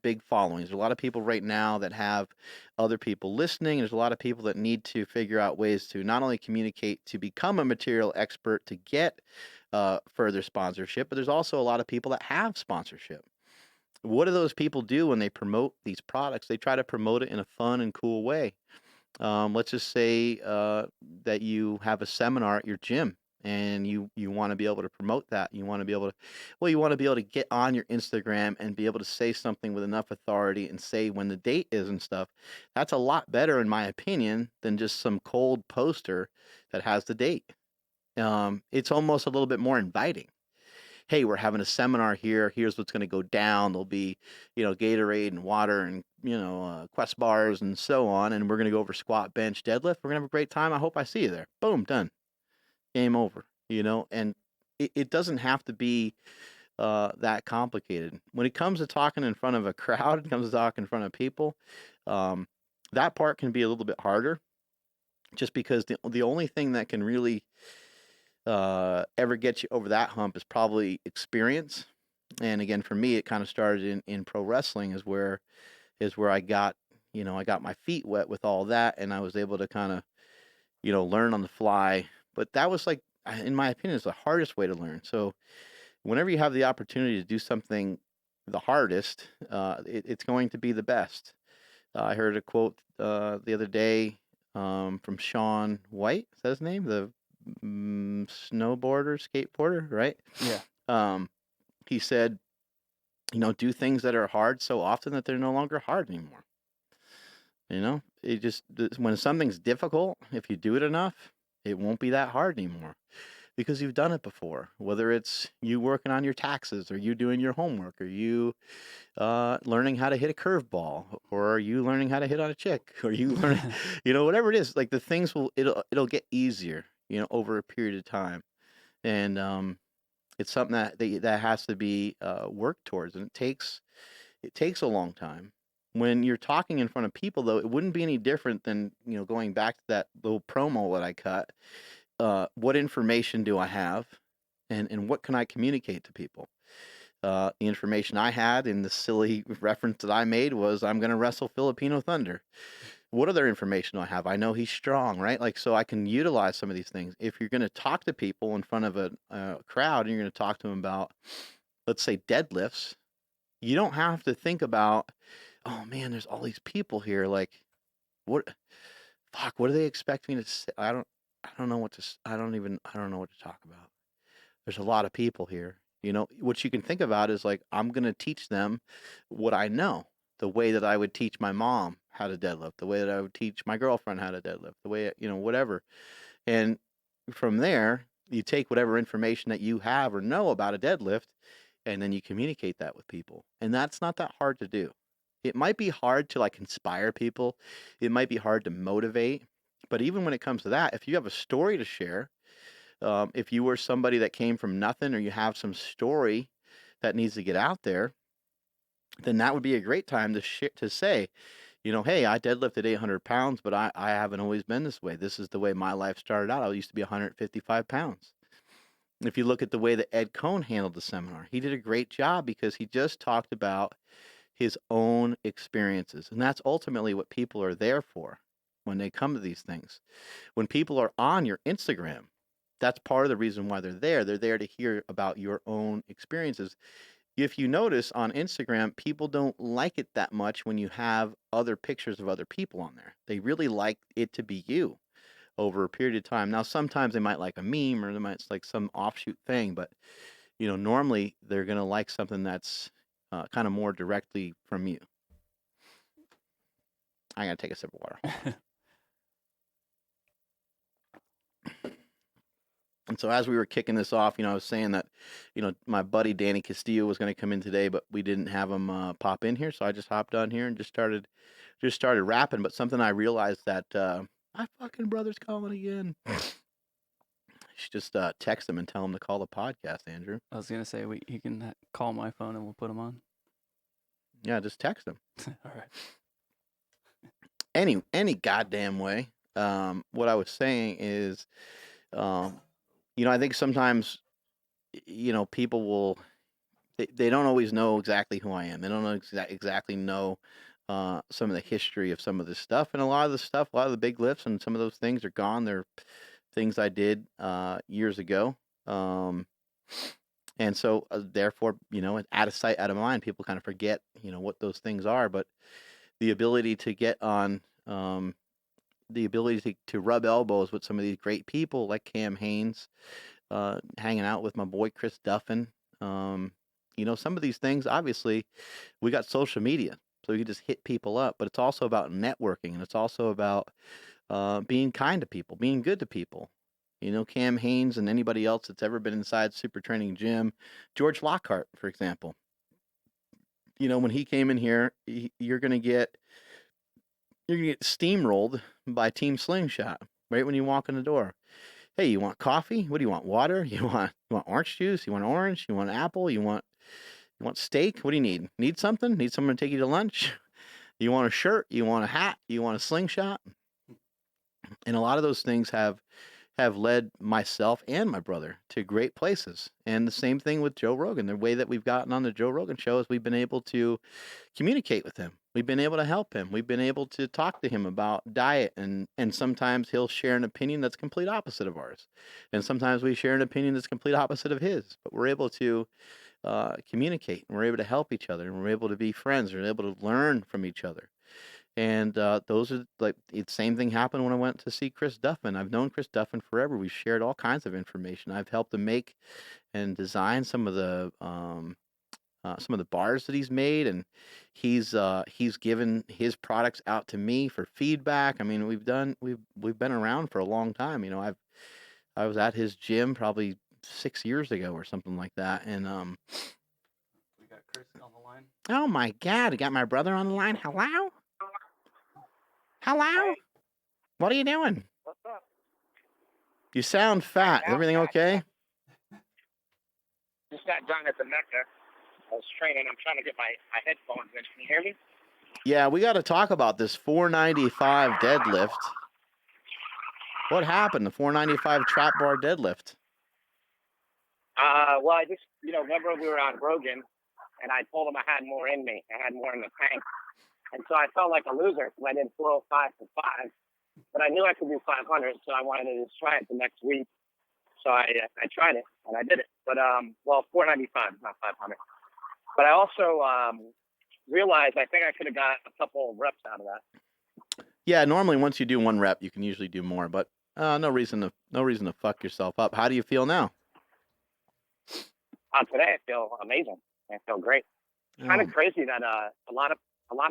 big followings. There's a lot of people right now that have other people listening. There's a lot of people that need to figure out ways to not only communicate to become a material expert to get further sponsorship, but there's also a lot of people that have sponsorship. What do those people do when they promote these products? They try to promote it in a fun and cool way. Let's just say that you have a seminar at your gym, and you want to be able to promote that. You want to be able to get on your Instagram and be able to say something with enough authority and say when the date is and stuff. That's a lot better, in my opinion, than just some cold poster that has the date. It's almost a little bit more inviting. Hey, we're having a seminar here. Here's what's going to go down. There'll be, Gatorade and water and, Quest bars and so on. And we're going to go over squat, bench, deadlift. We're going to have a great time. I hope I see you there. Boom, done. Game over, and it doesn't have to be that complicated. When it comes to talking in front of a crowd, it comes to talking in front of people, that part can be a little bit harder, just because the only thing that can really ever get you over that hump is probably experience. And again, for me, it kind of started in pro wrestling, is where I got my feet wet with all that, and I was able to kind of learn on the fly. But that was like in my opinion, is the hardest way to learn. So whenever you have the opportunity to do something the hardest, it's going to be the best. I heard a quote the other day from Sean White. Is that his name? The snowboarder, skateboarder, right? Yeah. Um, he said, do things that are hard so often that they're no longer hard anymore. When something's difficult, if you do it enough, it won't be that hard anymore because you've done it before. Whether it's you working on your taxes, or you doing your homework, or you learning how to hit a curveball, or you learning how to hit on a chick, or you learn, whatever it is, like the things it'll get easier, over a period of time. And it's something that has to be worked towards, and it takes a long time. When you're talking in front of people, though, it wouldn't be any different than, going back to that little promo that I cut. What information do I have, and what can I communicate to people? The information I had in the silly reference that I made was, I'm going to wrestle Filipino Thunder. What other information do I have? I know he's strong, right? Like, so I can utilize some of these things. If you're going to talk to people in front of a crowd, and you're going to talk to them about, let's say, deadlifts, you don't have to think about, oh man, there's all these people here. Like, what? Fuck, what do they expect me to say? I don't know what to. I don't know what to talk about. There's a lot of people here. What you can think about is, like, I'm gonna teach them what I know, the way that I would teach my mom how to deadlift, the way that I would teach my girlfriend how to deadlift, the way, whatever. And from there, you take whatever information that you have or know about a deadlift, and then you communicate that with people. And that's not that hard to do. It might be hard to, like, inspire people. It might be hard to motivate. But even when it comes to that, if you have a story to share, if you were somebody that came from nothing, or you have some story that needs to get out there, then that would be a great time to say, hey, I deadlifted 800 pounds, but I haven't always been this way. This is the way my life started out. I used to be 155 pounds. If you look at the way that Ed Cohn handled the seminar, he did a great job because he just talked about his own experiences. And that's ultimately what people are there for when they come to these things. When people are on your Instagram, that's part of the reason why they're there. They're there to hear about your own experiences. If you notice on Instagram, people don't like it that much when you have other pictures of other people on there. They really like it to be you over a period of time. Now, sometimes they might like a meme, or they might like some offshoot thing, but normally they're going to like something that's kind of more directly from you. I got to take a sip of water. And so as we were kicking this off, I was saying that, my buddy Danny Castillo was going to come in today, but we didn't have him pop in here. So I just hopped on here and just started rapping. But something I realized that my fucking brother's calling again. You should just text him and tell him to call the podcast, Andrew. I was gonna say he can call my phone and we'll put him on. Yeah, just text him. All right. Any goddamn way. What I was saying is, I think sometimes, people will, they don't always know exactly who I am. They don't know exactly know some of the history of some of this stuff. And a lot of the big lifts and some of those things are gone. They're things I did years ago. And so, therefore, out of sight, out of mind, people kind of forget, what those things are. But the ability to get on, the ability to rub elbows with some of these great people like Cam Haynes, hanging out with my boy Chris Duffin. Some of these things, obviously, we got social media, so you can just hit people up. But it's also about networking, and it's also about being kind to people, being good to people. Cam Haynes and anybody else that's ever been inside Super Training Gym, George Lockhart, for example. When he came in here, you're gonna get steamrolled by Team Slingshot right when you walk in the door. Hey, you want coffee? What do you want? Water? You want orange juice? You want orange? You want apple? You want steak? What do you need? Need something? Need someone to take you to lunch? You want a shirt? You want a hat? You want a slingshot? And a lot of those things have have led myself and my brother to great places. And the same thing with Joe Rogan. The way that we've gotten on the Joe Rogan show is we've been able to communicate with him. We've been able to help him. We've been able to talk to him about diet, and sometimes he'll share an opinion that's complete opposite of ours. And sometimes we share an opinion that's complete opposite of his. But we're able to communicate, and we're able to help each other, and we're able to be friends, and we're able to learn from each other. And those are like the same thing happened when I went to see Chris Duffin. I've known Chris Duffin forever. We've shared all kinds of information. I've helped him make and design some of the bars that he's made, and he's given his products out to me for feedback. I mean, we've been around for a long time. You know, I was at his gym probably 6 years ago or something like that, and We got Chris on the line. oh my God, I got my brother on the line. Hello, hello. Hey, What are you doing? what's up? You sound fat. Is everything okay? Just got done at the Mecca. I was training. I'm trying to get my headphones in. Can you hear me? Yeah, we got to talk about this 495 deadlift. What happened? The 495 trap bar deadlift. Well, I just, remember we were on Rogan, and I told him I had more in me. I had more in the tank. And so I felt like a loser. So I did 405 for 5. But I knew I could do 500, so I wanted to just try it the next week. So I tried it, and I did it. But, 495, not 500. But I also realized I think I could have got a couple reps out of that. Yeah, normally once you do one rep, you can usually do more, but no reason to fuck yourself up. How do you feel now? Today I feel amazing. I feel great. It's kind of crazy that a lot of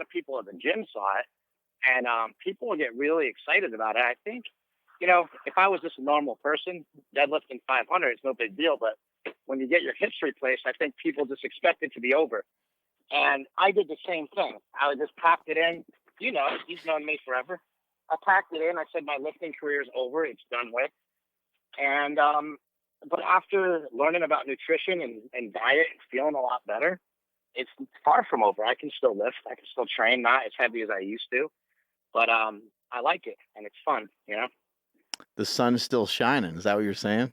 people at the gym saw it, and people get really excited about it. I think, if I was just a normal person, deadlifting 500, it's no big deal. But when you get your hips replaced, I think people just expect it to be over. And I did the same thing. I just packed it in. He's known me forever. I packed it in. I said my lifting career is over. It's done with. And but after learning about nutrition and diet and feeling a lot better, it's far from over. I can still lift. I can still train, not as heavy as I used to. But I like it, and it's fun, The sun's still shining. Is that what you're saying?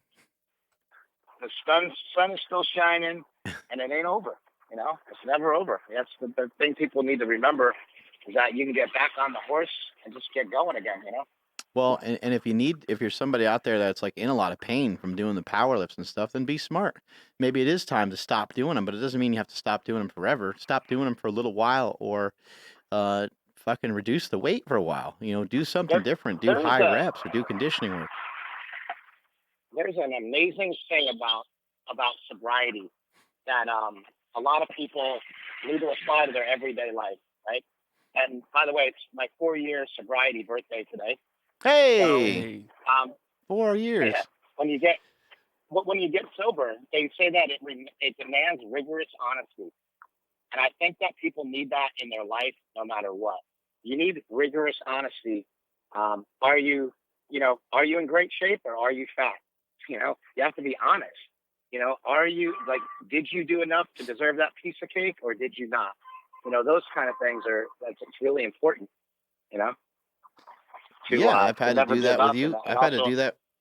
The sun is still shining, and it ain't over. It's never over. That's the thing people need to remember, is that you can get back on the horse and just get going again. Well, and if you're somebody out there that's like in a lot of pain from doing the power lifts and stuff, then be smart. Maybe it is time to stop doing them, but it doesn't mean you have to stop doing them forever. Stop doing them for a little while, or fucking reduce the weight for a while. Do something different. Do high reps or do conditioning work. There's an amazing thing about sobriety that a lot of people need to apply to their everyday life, right? And by the way, it's my 4-year sobriety birthday today. Hey, So, 4 years. Yeah, when you get sober, they say that it demands rigorous honesty, and I think that people need that in their life, no matter what. You need rigorous honesty. Are you in great shape, or are you fat? You have to be honest. Are you did you do enough to deserve that piece of cake, or did you not? Those kind of things it's really important. I've had to do that with you. And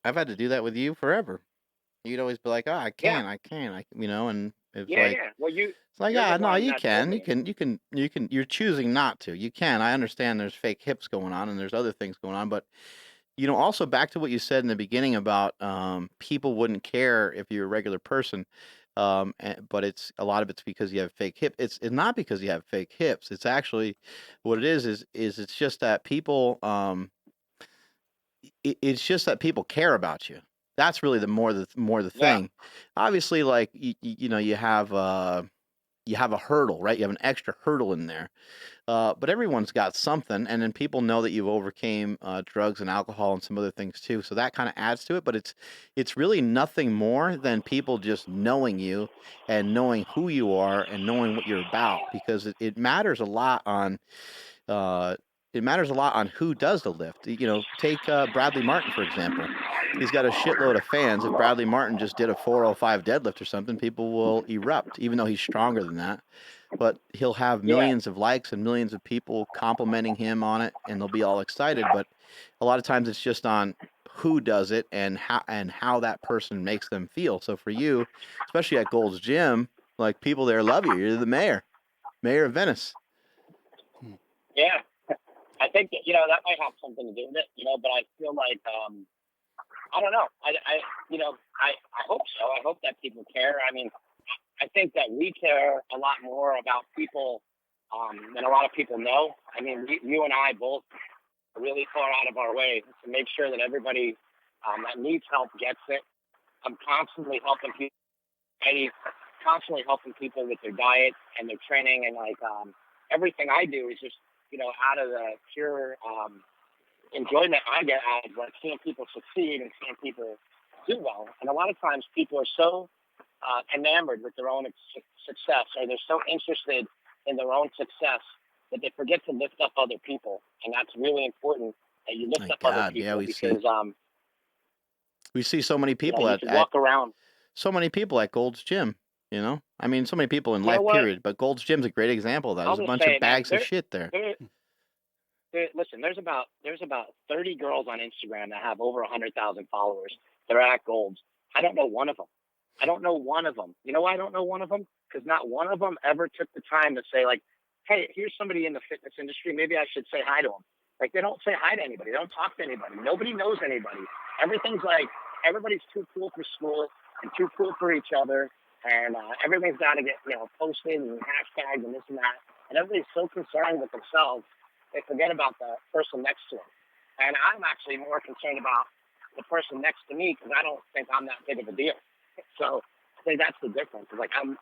I've had to do that with you forever. You'd always be like, "Oh, I can't, and it's like, yeah. Well, it's like, no, you can. You're choosing not to. You can. I understand there's fake hips going on and there's other things going on, but also back to what you said in the beginning about people wouldn't care if you're a regular person, but it's a lot of it's because you have fake hip. It's not because you have fake hips. It's actually what it is it's just that people it's just that people care about you. That's really the more the thing. Obviously, like you have a hurdle, right? You have an extra hurdle in there. But everyone's got something, and then people know that you've overcame drugs and alcohol and some other things too. So that kind of adds to it. But it's really nothing more than people just knowing you and knowing who you are and knowing what you're about, because it matters a lot on who does the lift. Take Bradley Martin, for example. He's got a shitload of fans. If Bradley Martin just did a 405 deadlift or something, people will erupt, even though he's stronger than that. But he'll have millions of likes and millions of people complimenting him on it, and they'll be all excited. But a lot of times it's just on who does it and how that person makes them feel. So for you, especially at Gold's Gym, like people there love you. You're the mayor of Venice. Yeah, I think that, that might have something to do with it, but I feel like, I don't know. I hope so. I hope that people care. I mean, I think that we care a lot more about people than a lot of people know. I mean, you and I both are really far out of our way to make sure that everybody that needs help gets it. I'm constantly helping people with their diet and their training, and like everything I do is just out of the pure enjoyment I get out of like seeing people succeed and seeing people do well. And a lot of times people are so enamored with their own success, or they're so interested in their own success that they forget to lift up other people. And that's really important that you lift up other people, yeah, because we see so many people you can walk around. So many people at Gold's Gym. I mean, so many people in You know life, what? period. But Gold's Gym's a great example of that. There's a bunch of bags of shit there. Listen, there's about 30 girls on Instagram that have over 100,000 followers. They're at Gold's. I don't know one of them. You know why I don't know one of them? Because not one of them ever took the time to say, like, hey, here's somebody in the fitness industry. Maybe I should say hi to them. Like, they don't say hi to anybody. They don't talk to anybody. Nobody knows anybody. Everything's like, everybody's too cool for school and too cool for each other. And everything's got to get, posted and hashtagged and this and that. And everybody's so concerned with themselves, they forget about the person next to them. And I'm actually more concerned about the person next to me because I don't think I'm that big of a deal. So I think that's the difference. Like, I'm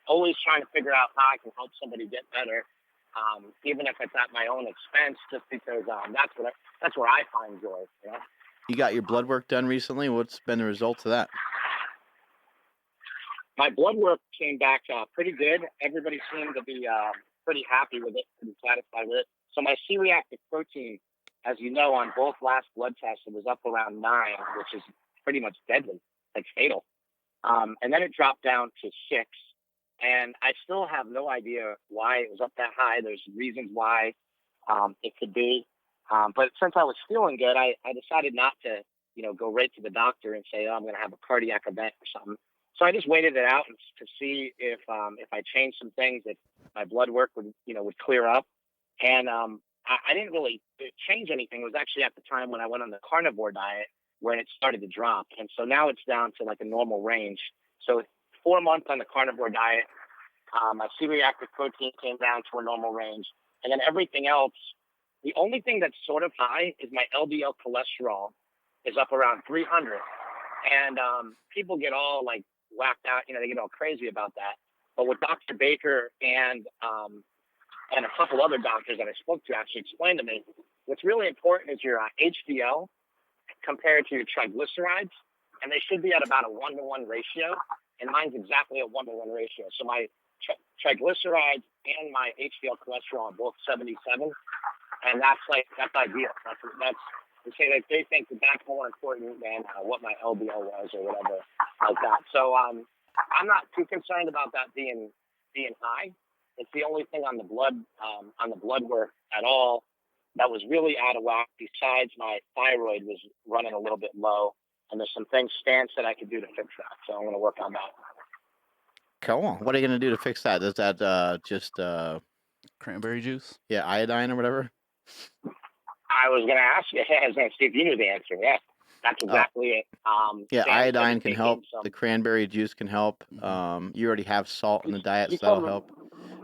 always trying to figure out how I can help somebody get better, even if it's at my own expense, just because that's where I find joy. You got your blood work done recently. What's been the results of that? My blood work came back pretty good. Everybody seemed to be pretty happy with it, pretty satisfied with it. So my C-reactive protein, as you know, on both last blood tests, it was up around 9, which is pretty much deadly, like fatal. And then it dropped down to 6. And I still have no idea why it was up that high. There's reasons why it could be. But since I was feeling good, I decided not to, go right to the doctor and say, oh, I'm going to have a cardiac event or something. So I just waited it out to see if I changed some things, if my blood work would clear up. And I didn't really change anything. It was actually at the time when I went on the carnivore diet when it started to drop. And so now it's down to like a normal range. So 4 months on the carnivore diet, my C-reactive protein came down to a normal range. And then everything else, the only thing that's sort of high is my LDL cholesterol is up around 300. And people get all like whacked out, they get all crazy about that. But what Dr. Baker and a couple other doctors that I spoke to actually explained to me, what's really important is your HDL compared to your triglycerides, and they should be at about a 1-to-1 ratio, and mine's exactly a 1-to-1 ratio. So my triglycerides and my HDL cholesterol are both 77, and that's ideal. They think that's more important than what my LDL was or whatever like that. So I'm not too concerned about that being high. It's the only thing on the blood work at all that was really out of whack. Besides, my thyroid was running a little bit low, and there's some stance that I could do to fix that. So I'm going to work on that. Come on, what are you going to do to fix that? Is that just cranberry juice? Yeah, iodine or whatever. I was going to ask you. I was going to see if you knew the answer. Yeah, that's exactly it. Yeah, iodine can help. The cranberry juice can help. You already have salt in the diet, so that'll help.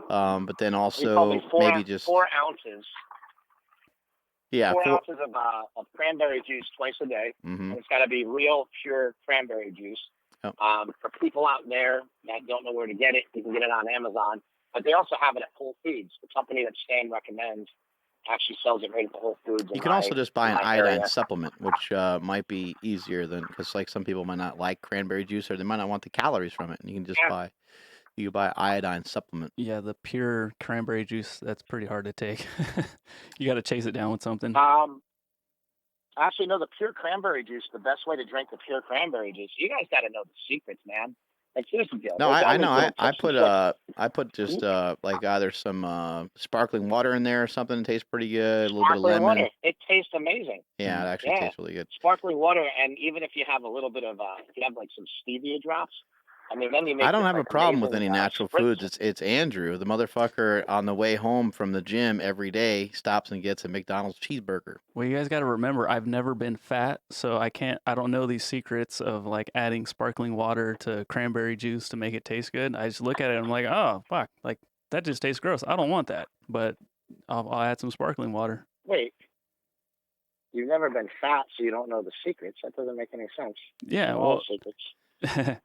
But then also maybe just 4 ounces. Yeah, 4 ounces of cranberry juice twice a day. Mm-hmm. And it's got to be real, pure cranberry juice. Oh. For people out there that don't know where to get it, you can get it on Amazon. But they also have it at Whole Foods. The company that Stan recommends actually sells it right at the Whole Foods. You can also just buy an iodine supplement, which might be easier than, because like some people might not like cranberry juice or they might not want the calories from it. And you can just buy iodine supplement. Yeah, the pure cranberry juice, that's pretty hard to take. You got to chase it down with something. Actually, no, the pure cranberry juice, the best way to drink the pure cranberry juice, you guys got to know the secrets, man. Like here's the deal. No, There's I always know. little I tips and put tricks. I put just like either some sparkling water in there or something that tastes pretty good. A little bit of Sparkling lemon. water, it tastes amazing. Yeah, it actually Yeah, tastes really good. sparkling water, and even if you have a little bit of, if you have like some stevia drops, I mean, then you I make don't this have a like problem with amazing any natural foods. spritz. It's Andrew, the motherfucker, on the way home from the gym every day stops and gets a McDonald's cheeseburger. Well, you guys got to remember, I've never been fat, so I don't know these secrets of like adding sparkling water to cranberry juice to make it taste good. I just look at it and I'm like, oh, fuck, like that just tastes gross. I don't want that, but I'll add some sparkling water. Wait, you've never been fat, so you don't know the secrets. That doesn't make any sense. Yeah, All well, secrets.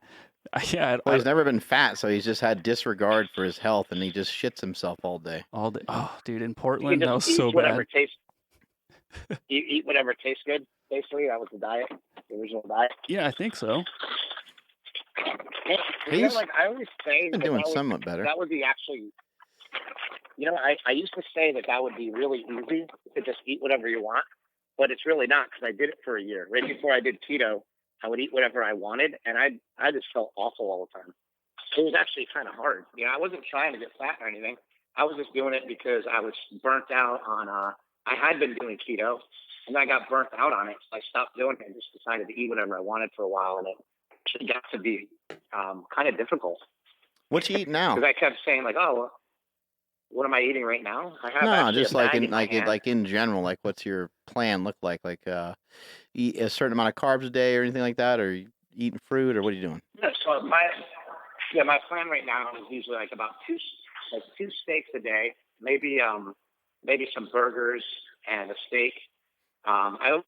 yeah, Well, he's never been fat, so he's just had disregard for his health, and he just shits himself all day. all day. Oh, dude, in You Portland, just that was eat so whatever bad. tastes. You eat whatever tastes good. Basically, that was the diet, the original diet. Yeah, I think so. Yeah, you know, like I always say Been that doing that was somewhat better. that would be actually. You know, I used to say that would be really easy to just eat whatever you want, but it's really not because I did it for a year. Right before I did keto, I would eat whatever I wanted, and I just felt awful all the time. It was actually kind of hard. You know, I wasn't trying to get fat or anything. I was just doing it because I was burnt out on. I had been doing keto, and I got burnt out on it, so I stopped doing it and just decided to eat whatever I wanted for a while, and it actually got to be kind of difficult What you eat now? because I kept saying like, oh. Well, what am I eating right now? I have No, actually just a like bag in in my hand. like in general. Like, what's your plan look like? Like, eat a certain amount of carbs a day or anything like that, or you eating fruit, or what are you doing? Yeah, so my plan right now is usually like about two steaks a day, maybe some burgers and a steak. I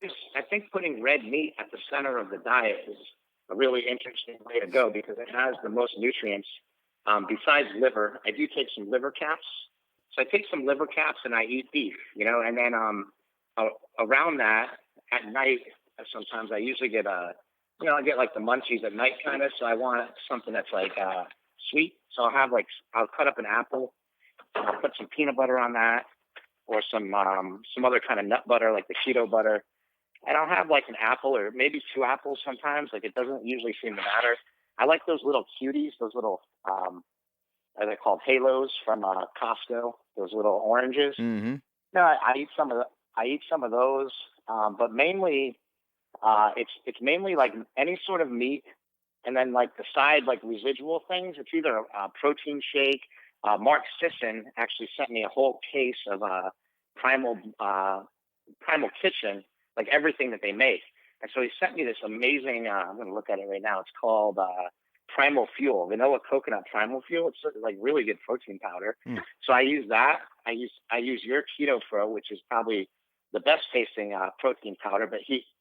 think putting red meat at the center of the diet is a really interesting way to go because it has the most nutrients. Besides liver, I do take some liver caps. So I take some liver caps and I eat beef, you know, and then around that at night, sometimes I usually get I get like the munchies at night kind of. So I want something that's like sweet. So I'll cut up an apple, and I'll put some peanut butter on that, or some other kind of nut butter like the keto butter, and I'll have like an apple or maybe two apples sometimes. Like it doesn't usually seem to matter. I like those little cuties, those little are they called halos from Costco? Those little oranges. Mm-hmm. No, I eat some of those, but mainly it's mainly like any sort of meat, and then like the side like residual things. It's either a protein shake. Mark Sisson actually sent me a whole case of Primal Primal Kitchen, like everything that they make. And so he sent me this amazing. I'm going to look at it right now. It's called Primal Fuel, vanilla coconut Primal Fuel. It's like really good protein powder. Mm. So I use that. I use your Keto Pro, which is probably the best tasting protein powder.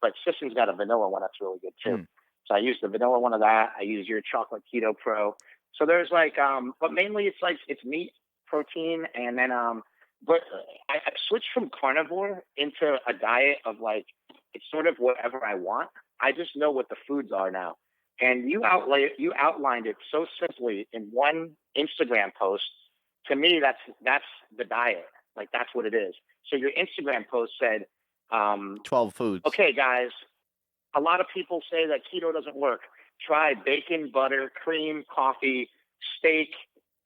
But Sisson's got a vanilla one that's really good too. Mm. So I use the vanilla one of that. I use your chocolate Keto Pro. So there's like, but mainly it's meat, protein, and then but I switched from carnivore into a diet of like it's sort of whatever I want. I just know what the foods are now. And you outlined it so simply in one Instagram post. To me, that's the diet. Like that's what it is. So your Instagram post said, 12 foods. Okay, guys, a lot of people say that keto doesn't work. Try bacon, butter, cream, coffee, steak,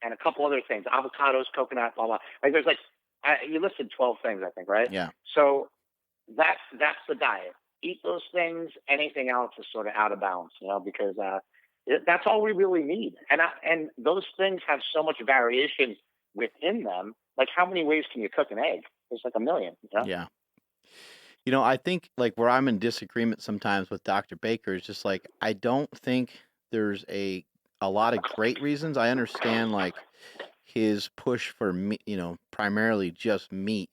and a couple other things, avocados, coconut, blah, blah. Like there's you listed 12 things, I think, right? Yeah. So that's the diet. Eat those things. Anything else is sort of out of bounds, you know, because that's all we really need. And those things have so much variation within them. Like how many ways can you cook an egg? There's like a million. You know? Yeah. You know, I think like where I'm in disagreement sometimes with Dr. Baker is just like I don't think there's a lot of great reasons. I understand like his push for meat, you know, primarily just meat.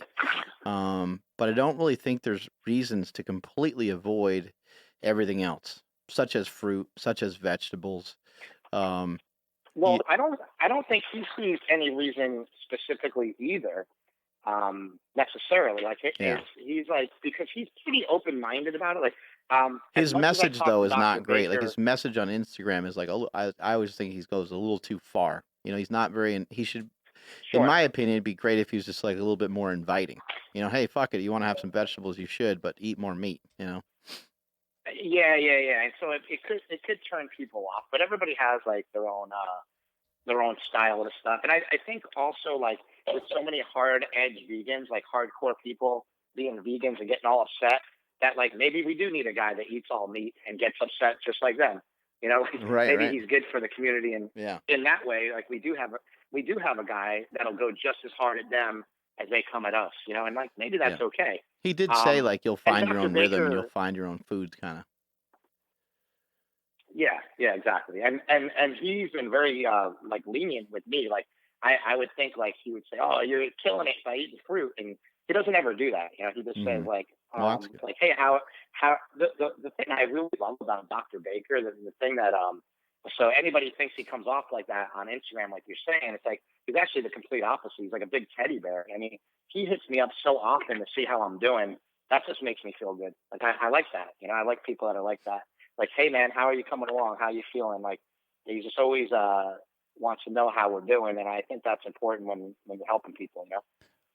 But I don't really think there's reasons to completely avoid everything else, such as fruit, such as vegetables. Um, Well, you, I don't think he sees any reason specifically either, necessarily. Like yeah. he's like because he's pretty open minded about it. Like as His much as I message talk though to is Dr. not great. Like Baker, his message on Instagram is like I always think he goes a little too far. You know, he's not very. He should, in sure. my opinion, it'd be great if he was just like a little bit more inviting. You know, hey, fuck it. You want to have some vegetables, you should, but eat more meat. You know. Yeah. And so it could turn people off, but everybody has like their own style of stuff. And I think also like with so many hard edge vegans, like hardcore people being vegans and getting all upset, that like maybe we do need a guy that eats all meat and gets upset just like them. You know, maybe Right. he's good for the community, and Yeah. in that way, like we do have a guy that'll go just as hard at them as they come at us. You know, and like maybe that's Yeah. okay. He did say like you'll And find your Dr. own rhythm and you'll Baker, find your own foods, kind of. yeah, exactly. And he's been very like lenient with me. Like I would think like he would say, "Oh, you're killing it by eating fruit," and he doesn't ever do that. You know, he just says Mm-hmm. Well, that's good. like, "Hey, how the thing I really love about Dr. Baker, the thing that so anybody thinks he comes off like that on Instagram, like you're saying, it's like he's actually the complete opposite. He's like a big teddy bear. I mean, he hits me up so often to see how I'm doing. That just makes me feel good. Like I like that. You know, I like people that are like that. Like, hey man, how are you coming along? How are you feeling? Like he just always wants to know how we're doing, and I think that's important when you're helping people. You know,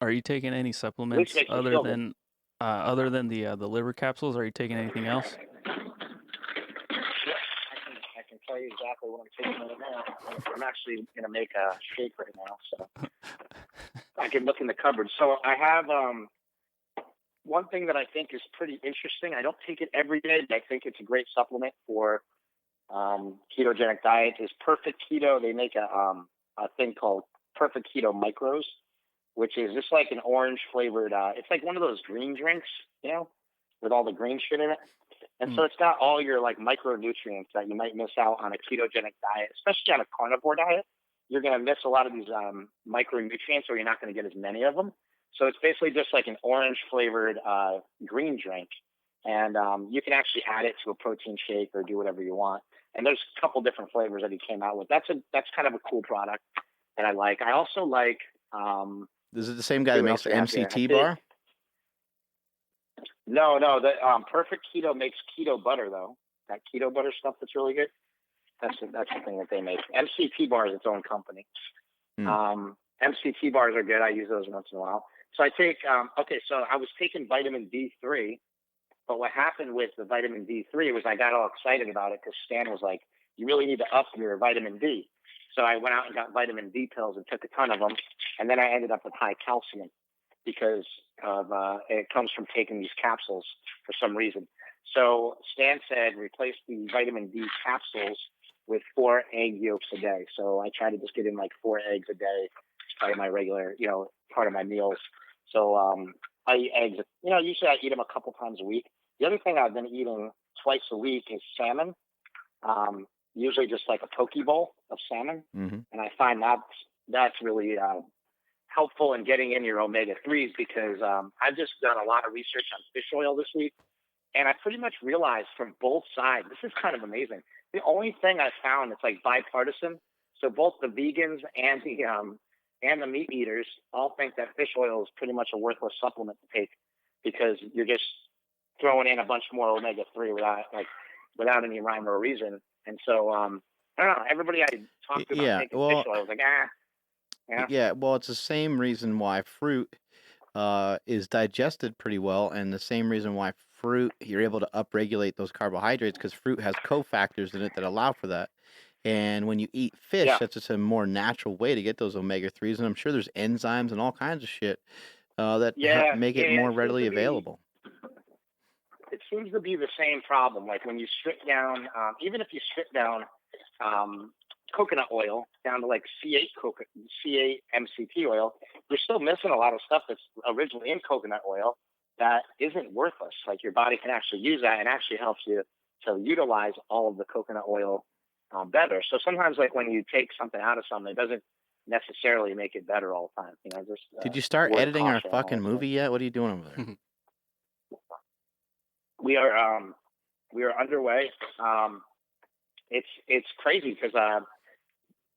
Are you taking any at least supplements makes me feel good. other than the liver capsules? Are you taking anything else? Yeah, I can tell you exactly what I'm taking right now. I'm actually gonna make a shake right now, so I can look in the cupboard. So I have one thing that I think is pretty interesting. I don't take it every day, but I think it's a great supplement for ketogenic diet. Is Perfect Keto. They make a thing called Perfect Keto Micros, which is just like an orange flavored. It's like one of those green drinks, you know, with all the green shit in it. And so it's got all your like micronutrients that you might miss out on a ketogenic diet, especially on a carnivore diet. You're going to miss a lot of these micronutrients, or you're not going to get as many of them. So it's basically just like an orange flavored green drink. And you can actually add it to a protein shake or do whatever you want. And there's a couple different flavors that he came out with. That's kind of a cool product that I like. I also like. Is it the same guy that makes the MCT bar? No. The Perfect Keto makes keto butter though. That keto butter stuff that's really good. That's the thing that they make. MCT bar is its own company. MCT bars are good. I use those once in a while. So I take. So I was taking vitamin D3, but what happened with the vitamin D3 was I got all excited about it because Stan was like, "You really need to up your vitamin D." So I went out and got vitamin D pills and took a ton of them, and then I ended up with high calcium because of it comes from taking these capsules for some reason. So Stan said replace the vitamin D capsules with 4 egg yolks a day. So I try to just get in like 4 eggs a day. It's part of my regular, part of my meals. So I eat eggs. Usually I eat them a couple times a week. The other thing I've been eating twice a week is salmon. Usually just like a poke bowl of salmon, and I find that's really helpful in getting in your omega-3s because I've just done a lot of research on fish oil this week, and I pretty much realized from both sides, this is kind of amazing. The only thing I found that's like bipartisan, so both the vegans and the meat eaters all think that fish oil is pretty much a worthless supplement to take because you're just throwing in a bunch more omega-3 without any rhyme or reason. And so I don't know. Everybody I talked to about taking fish oil was like, yeah. Yeah, well, it's the same reason why fruit is digested pretty well, and the same reason why fruit, you're able to upregulate those carbohydrates because fruit has cofactors in it that allow for that. And when you eat fish, that's just a more natural way to get those omega-3s, and I'm sure there's enzymes and all kinds of shit that make it more readily available. It seems to be the same problem. Like when you strip down, even if you strip down coconut oil down to like C8 MCT oil, you're still missing a lot of stuff that's originally in coconut oil that isn't worthless. Like your body can actually use that and actually helps you to utilize all of the coconut oil better. So sometimes like when you take something out of something, it doesn't necessarily make it better all the time. Just Did you start editing our fucking movie yet? What are you doing over there? We are underway. It's crazy because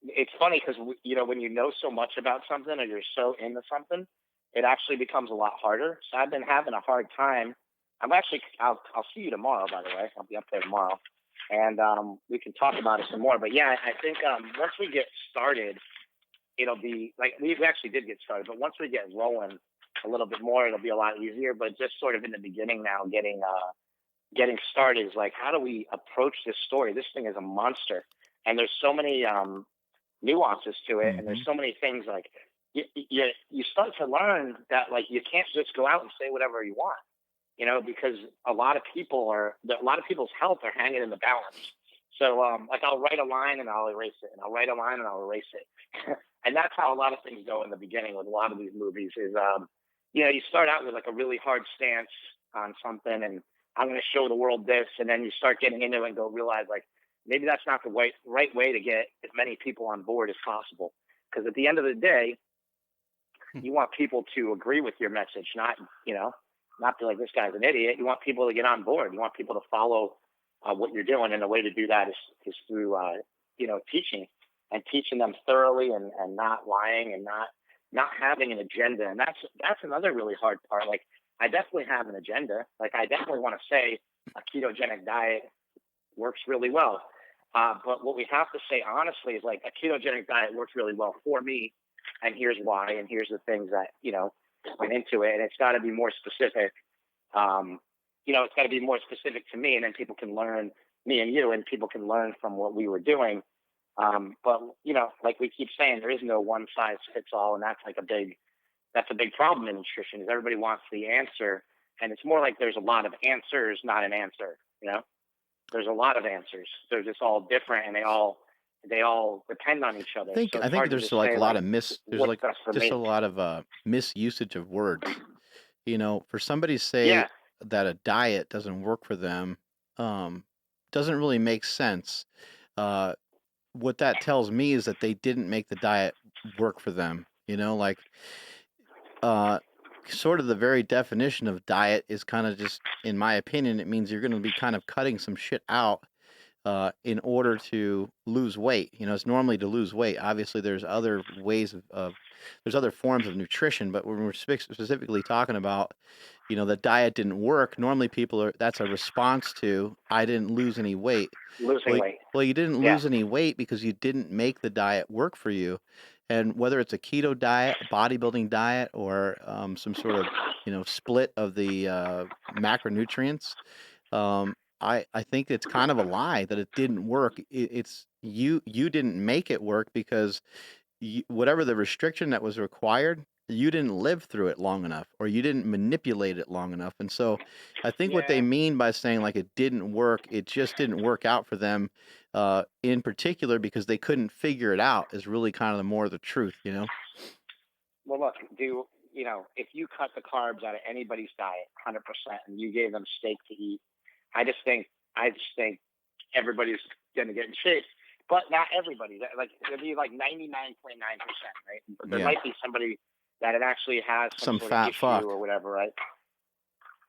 it's funny because when you know so much about something or you're so into something, it actually becomes a lot harder. So I've been having a hard time. I'll see you tomorrow, by the way. I'll be up there tomorrow, and we can talk about it some more. But yeah, I think once we get started, it'll be like we actually did get started. But once we get rolling a little bit more, it'll be a lot easier. But just sort of in the beginning now, getting started is like, how do we approach this story? This thing is a monster, and there's so many nuances to it, and there's so many things like you start to learn that like you can't just go out and say whatever you want, because a lot of people's health are hanging in the balance. So like I'll write a line and I'll erase it, and I'll write a line and I'll erase it, and that's how a lot of things go in the beginning with a lot of these movies. Is you start out with like a really hard stance on something, and I'm going to show the world this, and then you start getting into it and go realize like maybe that's not the right way to get as many people on board as possible. Because at the end of the day, you want people to agree with your message, not be like, this guy's an idiot. You want people to get on board. You want people to follow what you're doing, and the way to do that is through teaching them thoroughly, and not lying, and not having an agenda. And that's another really hard part. Like, I definitely have an agenda. Like, I definitely want to say a ketogenic diet works really well. But what we have to say honestly is like, a ketogenic diet works really well for me, and here's why, and here's the things that went into it, and it's got to be more specific. It's got to be more specific to me, and then people can learn, me and you, and people can learn from what we were doing. But like we keep saying, there is no one size fits all, and that's a big problem in nutrition. Is everybody wants the answer, and it's more like there's a lot of answers, not an answer. There's a lot of answers. They're just all different, and they all depend on each other. I think there's like a lot of a lot of misusage of words. For somebody to say that a diet doesn't work for them, doesn't really make sense. What that tells me is that they didn't make the diet work for them. Sort of the very definition of diet is kind of just, in my opinion, it means you're going to be kind of cutting some shit out in order to lose weight. It's normally to lose weight. Obviously, there's other ways there's other forms of nutrition, but when we're specifically talking about, the diet didn't work, normally that's a response to, I didn't lose any weight. Losing weight. Well, you didn't lose any weight because you didn't make the diet work for you. And whether it's a keto diet, a bodybuilding diet, or some sort of, split of the macronutrients, I think it's kind of a lie that it didn't work. It's you didn't make it work because whatever the restriction that was required, you didn't live through it long enough, or you didn't manipulate it long enough. And so I think what they mean by saying like it didn't work, it just didn't work out for them in particular because they couldn't figure it out, is really kind of the more of the truth, Well, look, if you cut the carbs out of anybody's diet 100% and you gave them steak to eat, I just think everybody's going to get in shape, but not everybody. Like, it'll be like 99.9%, right? There might be somebody that it actually has some sort fat of issue fuck or whatever, right?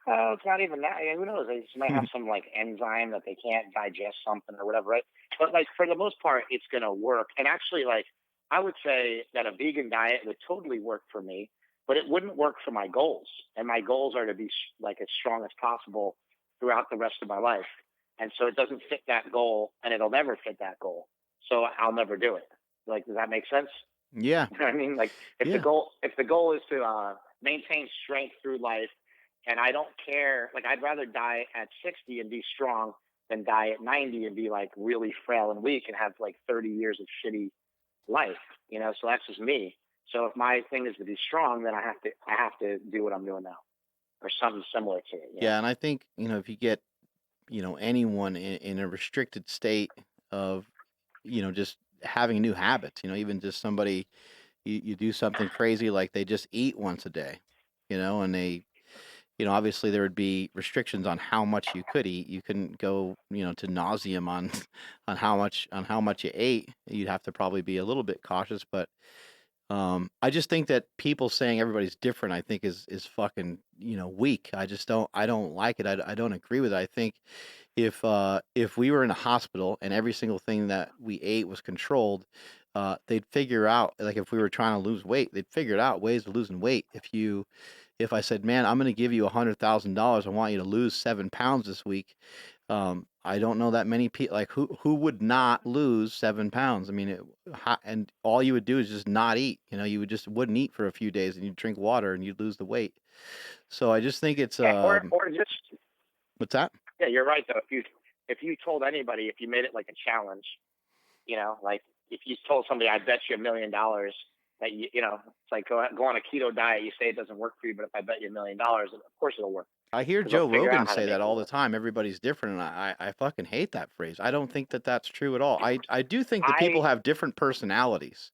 Oh, it's not even that. Who knows? They just might have some like enzyme that they can't digest something or whatever, right? But like, for the most part, it's going to work. And actually, like, I would say that a vegan diet would totally work for me, but it wouldn't work for my goals. And my goals are to be like as strong as possible throughout the rest of my life. And so it doesn't fit that goal, and it'll never fit that goal. So I'll never do it. Like, does that make sense? Yeah. You know what I mean? Like, if the goal is to maintain strength through life, and I don't care, like, I'd rather die at 60 and be strong than die at 90 and be like really frail and weak and have like 30 years of shitty life, so that's just me. So if my thing is to be strong, then I have to do what I'm doing now, or something similar to it. Yeah. And I think, if you get, anyone in a restricted state of, just having new habits, even just somebody, you do something crazy, like they just eat once a day, and they, obviously there would be restrictions on how much you could eat. You couldn't go, to nauseum on, on how much you ate. You'd have to probably be a little bit cautious, but I just think that people saying everybody's different, I think is fucking, weak. I don't like it. I don't agree with it. I think if we were in a hospital and every single thing that we ate was controlled, they'd figure out, like, if we were trying to lose weight, they'd figure out ways of losing weight. If I said, man, I'm going to give you $100,000, I want you to lose 7 pounds this week. I don't know that many people, like, who would not lose 7 pounds. I mean, and all you would do is just not eat. You wouldn't eat for a few days, and you'd drink water and you'd lose the weight. So I just think it's or just what's that? Yeah, you're right though. If you told anybody, if you made it like a challenge, like if you told somebody, I bet you $1 million that it's like go on a keto diet. You say it doesn't work for you, but if I bet you $1 million, of course it'll work. I hear 'Cause they'll Joe figure out Rogan how to say make that it all the work. time. Everybody's different, and I fucking hate that phrase. I don't think that that's true at all. I do think that people I have different personalities,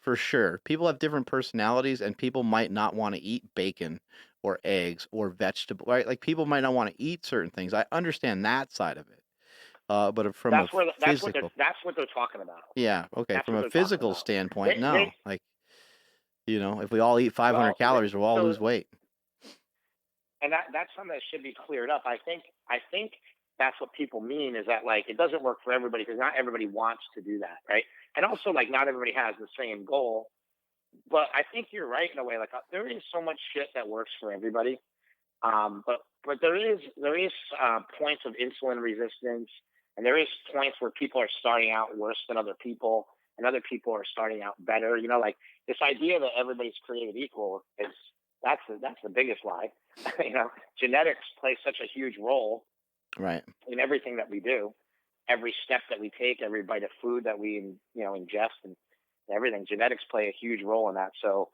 for sure. People have different personalities, and people might not want to eat bacon or eggs or vegetable, right? Like people might not want to eat certain things. I understand that side of it. But from a physical, that's what they're talking about. yeah, okay, That's from what a they're talking physical about. standpoint, They no. Like, if we all eat 500 well, calories, we'll all lose weight. and that's something that should be cleared up. I think that's what people mean is that like it doesn't work for everybody because not everybody wants to do that, right? And also like not everybody has the same goal. But I think you're right in a way. Like there is so much shit that works for everybody. But there is points of insulin resistance, and there is points where people are starting out worse than other people, and other people are starting out better. Like this idea that everybody's created equal is that's the biggest lie. Genetics play such a huge role, right, in everything that we do, every step that we take, every bite of food that we ingest, and everything. Genetics play a huge role in that. So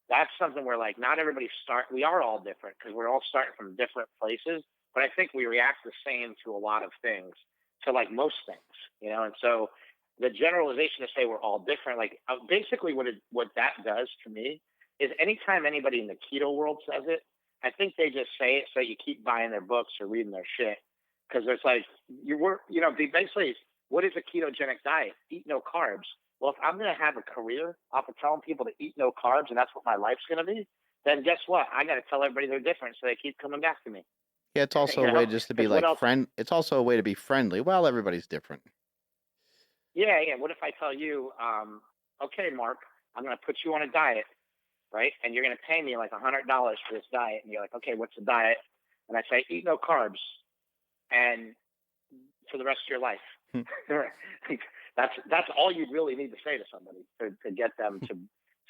that's something where like not everybody we are all different because we're all starting from different places, but I think we react the same to a lot of things, to like most things, and so the generalization to say we're all different, like basically what that does to me is anytime anybody in the keto world says it, I think they just say it so you keep buying their books or reading their shit because it's like basically what is a ketogenic diet? Eat no carbs. Well, if I'm going to have a career off of telling people to eat no carbs and that's what my life's going to be, then guess what? I got to tell everybody they're different so they keep coming back to me. Yeah, it's also a way just to be like friend. It's also a way to be friendly. Well, everybody's different. Yeah. What if I tell you, okay, Mark, I'm going to put you on a diet, right? And you're going to pay me like $100 for this diet. And you're like, okay, what's the diet? And I say, eat no carbs, and for the rest of your life. That's all you really need to say to somebody to get them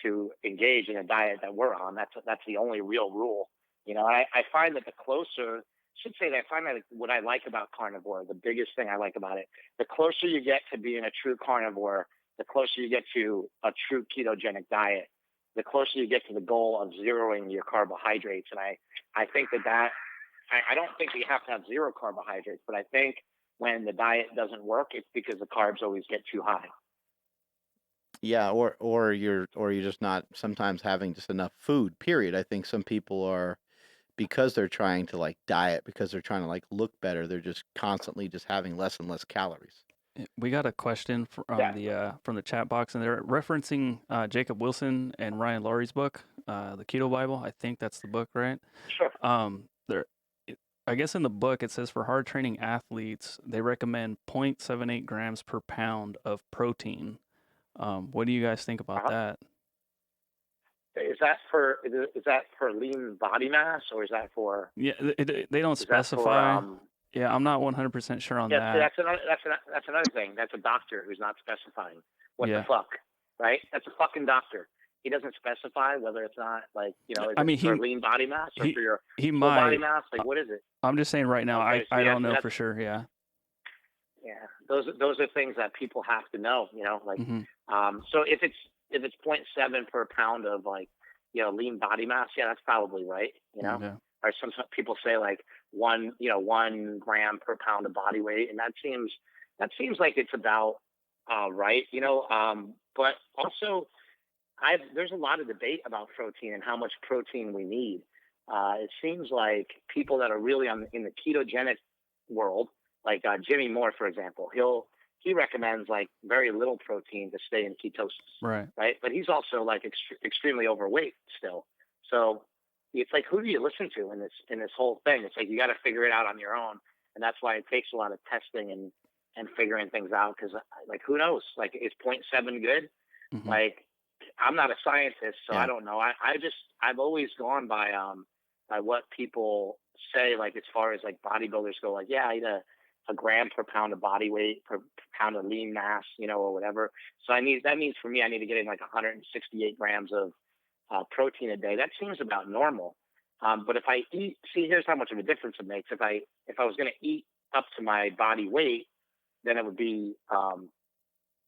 to engage in a diet that we're on. That's the only real rule. I find that I find that what I like about carnivore, the biggest thing I like about it, the closer you get to being a true carnivore, the closer you get to a true ketogenic diet, the closer you get to the goal of zeroing your carbohydrates. And I think that I don't think you have to have zero carbohydrates, but I think when the diet doesn't work, it's because the carbs always get too high. Yeah, or you're just not sometimes having just enough food, period. I think some people are, because they're trying to like diet, because they're trying to like look better, they're just constantly just having less and less calories. We got a question from the chat box, and they're referencing Jacob Wilson and Ryan Laurie's book, the Keto Bible. I think that's the book, right? Sure. I guess in the book it says for hard training athletes they recommend 0.78 grams per pound of protein. What do you guys think about that? Is that for lean body mass, or is that for? Yeah, they don't specify. Yeah, I'm not 100% sure on that. That's another thing. That's a doctor who's not specifying. What the fuck, right? That's a fucking doctor. He doesn't specify whether it's not like for lean body mass or for your full body mass. Like what is it? I'm just saying right now. Okay, I don't know for sure. Yeah. Yeah, those are things that people have to know. So if it's 0.7 per pound of like lean body mass, yeah, that's probably right. Or some people say like 1 gram per pound of body weight, and that seems like it's about right. But also there's a lot of debate about protein and how much protein we need. It seems like people that are really in the ketogenic world, like Jimmy Moore, for example, he recommends like very little protein to stay in ketosis. Right. But he's also like extremely overweight still. So it's like, who do you listen to in this whole thing? It's like you got to figure it out on your own, and that's why it takes a lot of testing and figuring things out. Because like, who knows? Like, is 0.7 good? Mm-hmm. Like, I'm not a scientist, so I don't know. I've always gone by what people say, like as far as like bodybuilders go, like, yeah, I eat a gram per pound of body weight per pound of lean mass, or whatever. So that means for me, I need to get in like 168 grams of protein a day. That seems about normal. But if I eat, here's how much of a difference it makes. If I was going to eat up to my body weight, then it would be,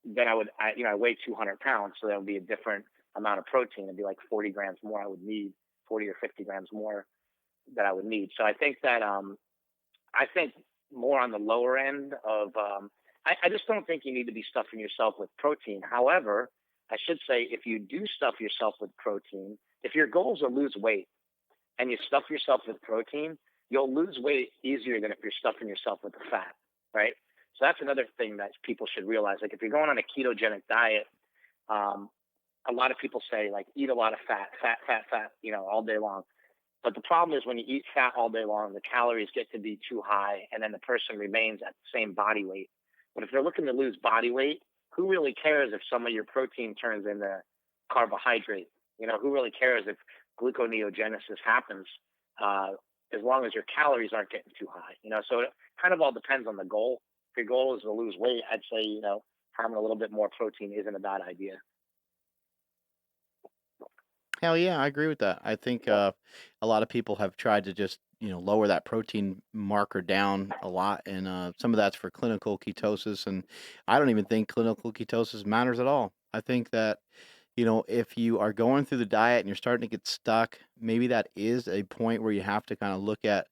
then I weigh 200 pounds, so that would be a different amount of protein. It'd be like 40 grams more I would need, 40 or 50 grams more that I would need. So I think that, I think more on the lower end of, I just don't think you need to be stuffing yourself with protein. However, I should say, if you do stuff yourself with protein, if your goal is to lose weight and you stuff yourself with protein, you'll lose weight easier than if you're stuffing yourself with the fat, right? So that's another thing that people should realize. Like, if you're going on a ketogenic diet, a lot of people say, like, eat a lot of fat, all day long. But the problem is, when you eat fat all day long, the calories get to be too high, and then the person remains at the same body weight. But if they're looking to lose body weight, who really cares if some of your protein turns into carbohydrate? Who really cares if gluconeogenesis happens, as long as your calories aren't getting too high? So it kind of all depends on the goal. If your goal is to lose weight, I'd say, having a little bit more protein isn't a bad idea. Hell yeah, I agree with that. I think a lot of people have tried to just lower that protein marker down a lot, and some of that's for clinical ketosis, and I don't even think clinical ketosis matters at all. I think that if you are going through the diet and you're starting to get stuck, maybe that is a point where you have to kind of look at,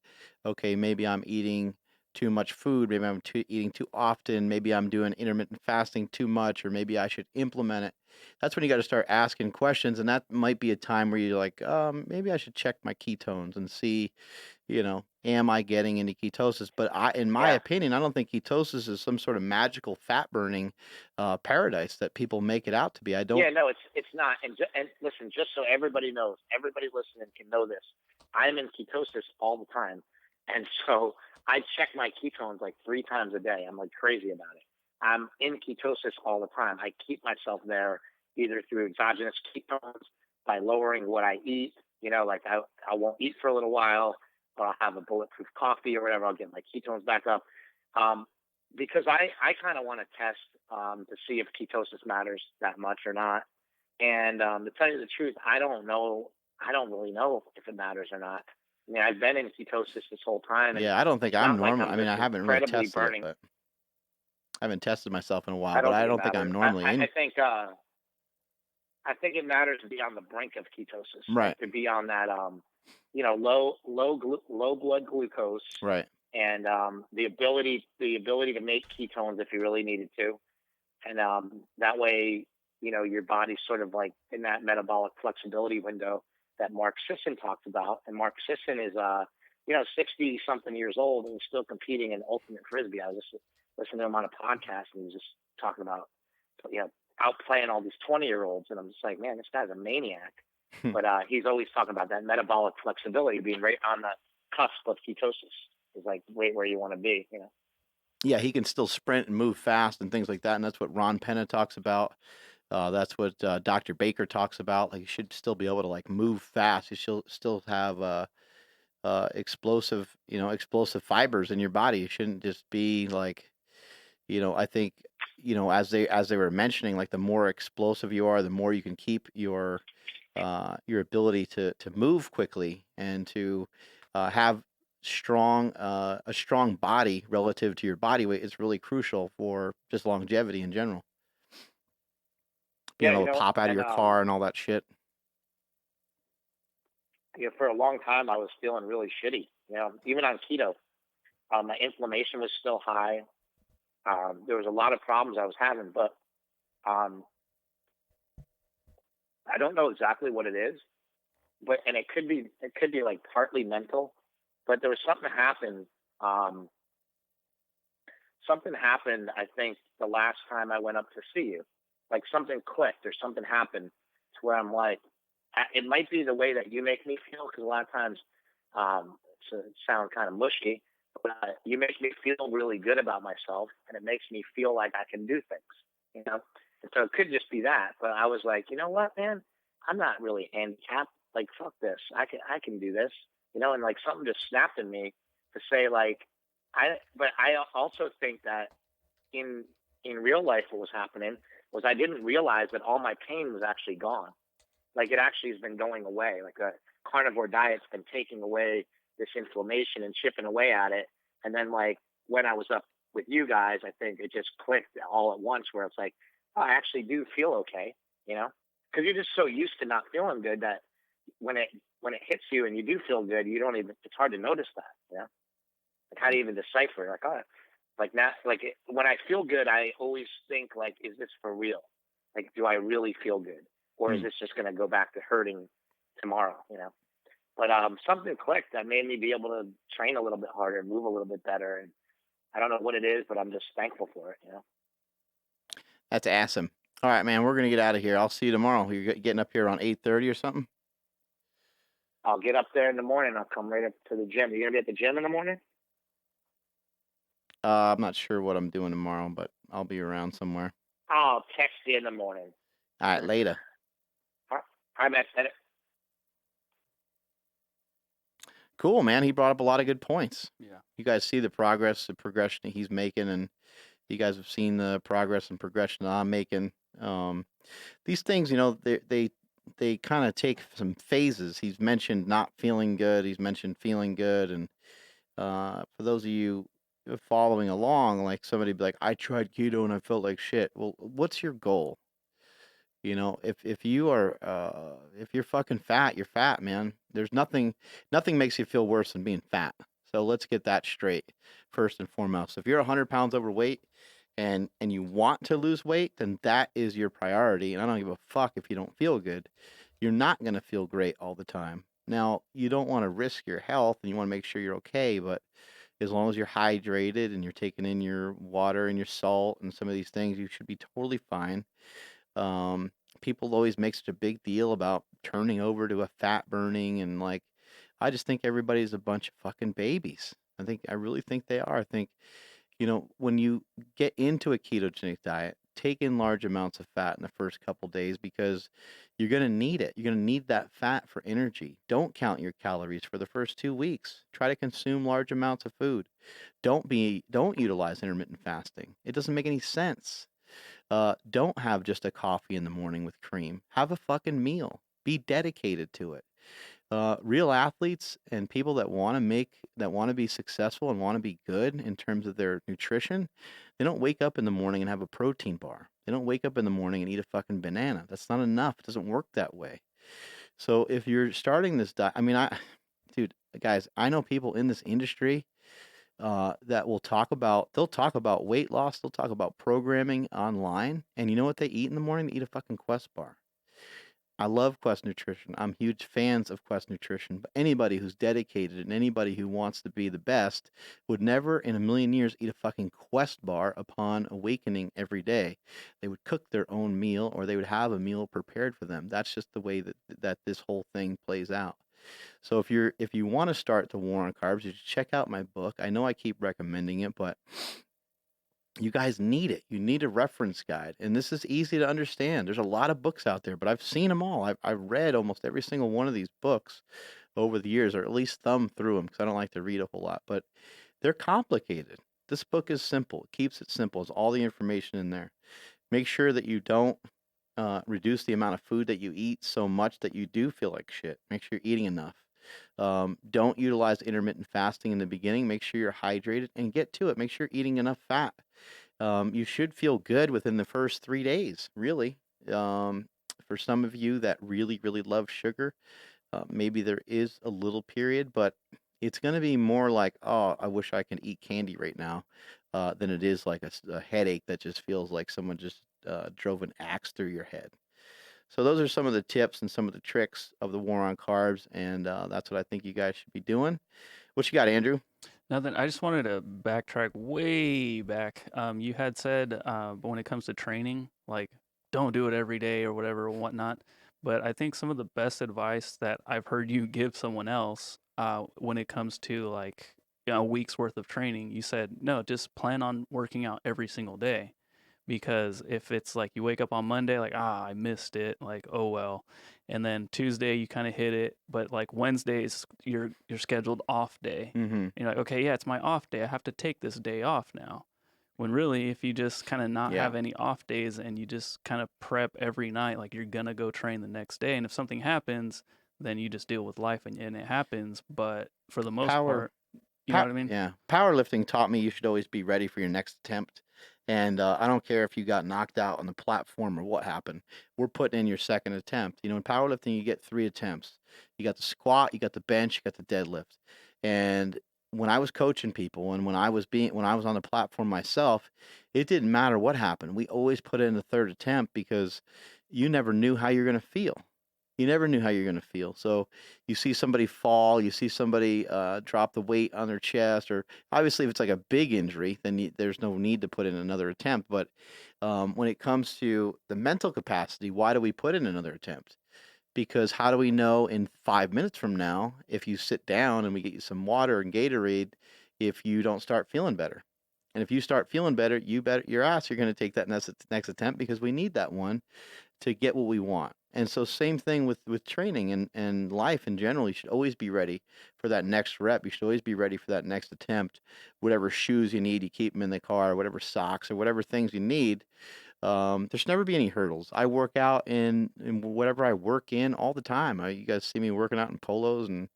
okay, maybe I'm eating too much food, maybe I'm eating too often, maybe I'm doing intermittent fasting too much, or maybe I should implement it. That's when you got to start asking questions, and that might be a time where you're like, maybe I should check my ketones and see, am I getting into ketosis? But in my opinion, I don't think ketosis is some sort of magical fat burning paradise that people make it out to be. I don't. Yeah, no, it's not. And listen, just so everybody knows, everybody listening can know this. I'm in ketosis all the time, and so I check my ketones like 3 times a day. I'm like crazy about it. I'm in ketosis all the time. I keep myself there either through exogenous ketones, by lowering what I eat. Like I won't eat for a little while, or I'll have a bulletproof coffee or whatever. I'll get my ketones back up. Because I kind of want to test to see if ketosis matters that much or not. And to tell you the truth, I don't know. I don't really know if it matters or not. I mean, I've been in ketosis this whole time. And Yeah, I don't think it's I'm not like normal. I'm I mean, just I haven't really incredibly tested burning. it, but I haven't tested myself in a while. I But don't I think it don't think I'm matters. normally in. I think it matters to be on the brink of ketosis, Right. like to be on that, low blood glucose, Right. and the ability to make ketones if you really needed to, and that way, your body's sort of like in that metabolic flexibility window that Mark Sisson talked about. And Mark Sisson is 60 something years old and he's still competing in ultimate frisbee. I was just listening to him on a podcast and he was just talking about outplaying all these 20-year-olds, and I'm just like, man, this guy's a maniac. But he's always talking about that metabolic flexibility, being right on the cusp of ketosis, is like right where you want to be. Yeah, he can still sprint and move fast and things like that, and that's what Ron Penna talks about. That's what Dr. Baker talks about. Like, you should still be able to like move fast. You should still have explosive fibers in your body. You shouldn't just be like, I think, as they were mentioning, like the more explosive you are, the more you can keep your ability to move quickly and to have a strong body relative to your body weight is really crucial for just longevity in general. Being able to pop out of your car and all that shit. For a long time, I was feeling really shitty. Even on keto, my inflammation was still high. There was a lot of problems I was having, but I don't know exactly what it is. And it could be like partly mental, but there was something happened. Something happened, I think, the last time I went up to see you. Like something clicked or something happened to where I'm like, it might be the way that you make me feel, because a lot of times it sounds kind of mushy, but you make me feel really good about myself, and it makes me feel like I can do things, And so it could just be that. But I was like, you know what, man? I'm not really handicapped. Like, fuck this. I can do this, and like something just snapped in me to say, like, but I also think that in real life, what was happening was I didn't realize that all my pain was actually gone. Like, it actually has been going away. Like, a carnivore diet's been taking away this inflammation and chipping away at it. And then, like, when I was up with you guys, I think it just clicked all at once where it's like, oh, I actually do feel okay, you know, because you're just so used to not feeling good that when it hits you and you do feel good, you don't even. It's hard to notice that, you know. Like how do you even decipher? Like, oh, like not like when I feel good, I always think like, is this for real? Like, do I really feel good, or is this just going to go back to hurting tomorrow? You know. But something clicked that made me be able to train a little bit harder, move a little bit better, and I don't know what it is, but I'm just thankful for it. You know. That's awesome. All right, man, we're gonna get out of here. I'll see you tomorrow. You're getting up here around 8:30 or something. I'll get up there in the morning. I'll come right up to the gym. You gonna be at the gym in the morning? I'm not sure what I'm doing tomorrow, but I'll be around somewhere. I'll text you in the morning. All right, later. I met it. Cool, man. He brought up a lot of good points. Yeah. You guys see the progress, the progression that he's making, and you guys have seen the progress and progression that I'm making. These things, you know, they kind of take some phases. He's mentioned not feeling good. He's mentioned feeling good, and for those of you following along, like somebody be like, I tried keto and I felt like shit. Well, what's your goal? You know, if you are if you're fucking fat, you're fat, man. There's nothing makes you feel worse than being fat. So let's get that straight first and foremost. If you're 100 pounds overweight and you want to lose weight, then that is your priority. And I don't give a fuck if you don't feel good. You're not gonna feel great all the time. Now, you don't want to risk your health and you want to make sure you're okay, but as long as you're hydrated and you're taking in your water and your salt and some of these things, you should be totally fine. People always make such a big deal about turning over to a fat burning and like, I just think everybody's a bunch of fucking babies. I really think they are. I think, you know, when you get into a ketogenic diet, take in large amounts of fat in the first couple days because you're going to need it. You're going to need that fat for energy. Don't count your calories for the first 2 weeks. Try to consume large amounts of food. Don't utilize intermittent fasting. It doesn't make any sense. Don't have just a coffee in the morning with cream. Have a fucking meal. Be dedicated to it. Real athletes and people that want to be successful and want to be good in terms of their nutrition, they don't wake up in the morning and have a protein bar. They don't wake up in the morning and eat a fucking banana. That's not enough. It doesn't work that way. So if you're starting this diet, I mean, dude, guys, I know people in this industry that they'll talk about weight loss, they'll talk about programming online, and you know what they eat in the morning? They eat a fucking Quest bar. I love Quest Nutrition. I'm huge fans of Quest Nutrition, but anybody who's dedicated and anybody who wants to be the best would never in a million years eat a fucking Quest bar upon awakening every day. They would cook their own meal or they would have a meal prepared for them. That's just the way that this whole thing plays out. So if you want to start the war on carbs, you should check out my book. I know I keep recommending it, but you guys need it. You need a reference guide, and this is easy to understand. There's a lot of books out there, but I've seen them all. I've read almost every single one of these books over the years, or at least thumbed through them because I don't like to read a whole lot. But they're complicated. This book is simple. It keeps it simple. It's all the information in there. Make sure that you don't reduce the amount of food that you eat so much that you do feel like shit. Make sure you're eating enough. Don't utilize intermittent fasting in the beginning. Make sure you're hydrated and get to it. Make sure you're eating enough fat. You should feel good within the first 3 days, really. For some of you that really, really love sugar, maybe there is a little period, but it's going to be more like, oh, I wish I could eat candy right now, than it is like a headache that just feels like someone just drove an axe through your head. So those are some of the tips and some of the tricks of the war on carbs, and that's what I think you guys should be doing. What you got, Andrew? Nothing. I just wanted to backtrack way back. You had said, but when it comes to training, like don't do it every day or whatever or whatnot. But I think some of the best advice that I've heard you give someone else, when it comes to like a week's worth of training, you said no, just plan on working out every single day. Because if it's like you wake up on Monday, like, I missed it, like, oh well. And then Tuesday you kind of hit it, but like Wednesday is your scheduled off day. Mm-hmm. And you're like, okay, yeah, it's my off day. I have to take this day off now. When really, if you just kind of not Yeah. have any off days and you just kind of prep every night, like you're gonna go train the next day. And if something happens, then you just deal with life and it happens. But for the most Power. part, You know what I mean? Yeah, powerlifting taught me you should always be ready for your next attempt. And I don't care if you got knocked out on the platform or what happened. We're putting in your second attempt. In powerlifting, you get 3 attempts. You got the squat, you got the bench, you got the deadlift. And when I was coaching people, and when I was on the platform myself, it didn't matter what happened. We always put in the third attempt because you never knew how you're going to feel. You never knew how you're going to feel. So you see somebody fall, you see somebody drop the weight on their chest, or obviously if it's like a big injury, then there's no need to put in another attempt. But when it comes to the mental capacity, why do we put in another attempt? Because how do we know in 5 minutes from now, if you sit down and we get you some water and Gatorade, if you don't start feeling better? And if you start feeling better, you bet your ass you're going to take that next attempt, because we need that one to get what we want. And so same thing with training and life in general. You should always be ready for that next rep. You should always be ready for that next attempt. Whatever shoes you need, you keep them in the car, whatever socks or whatever things you need. There should never be any hurdles. I work out in whatever I work in all the time. You guys see me working out in polos and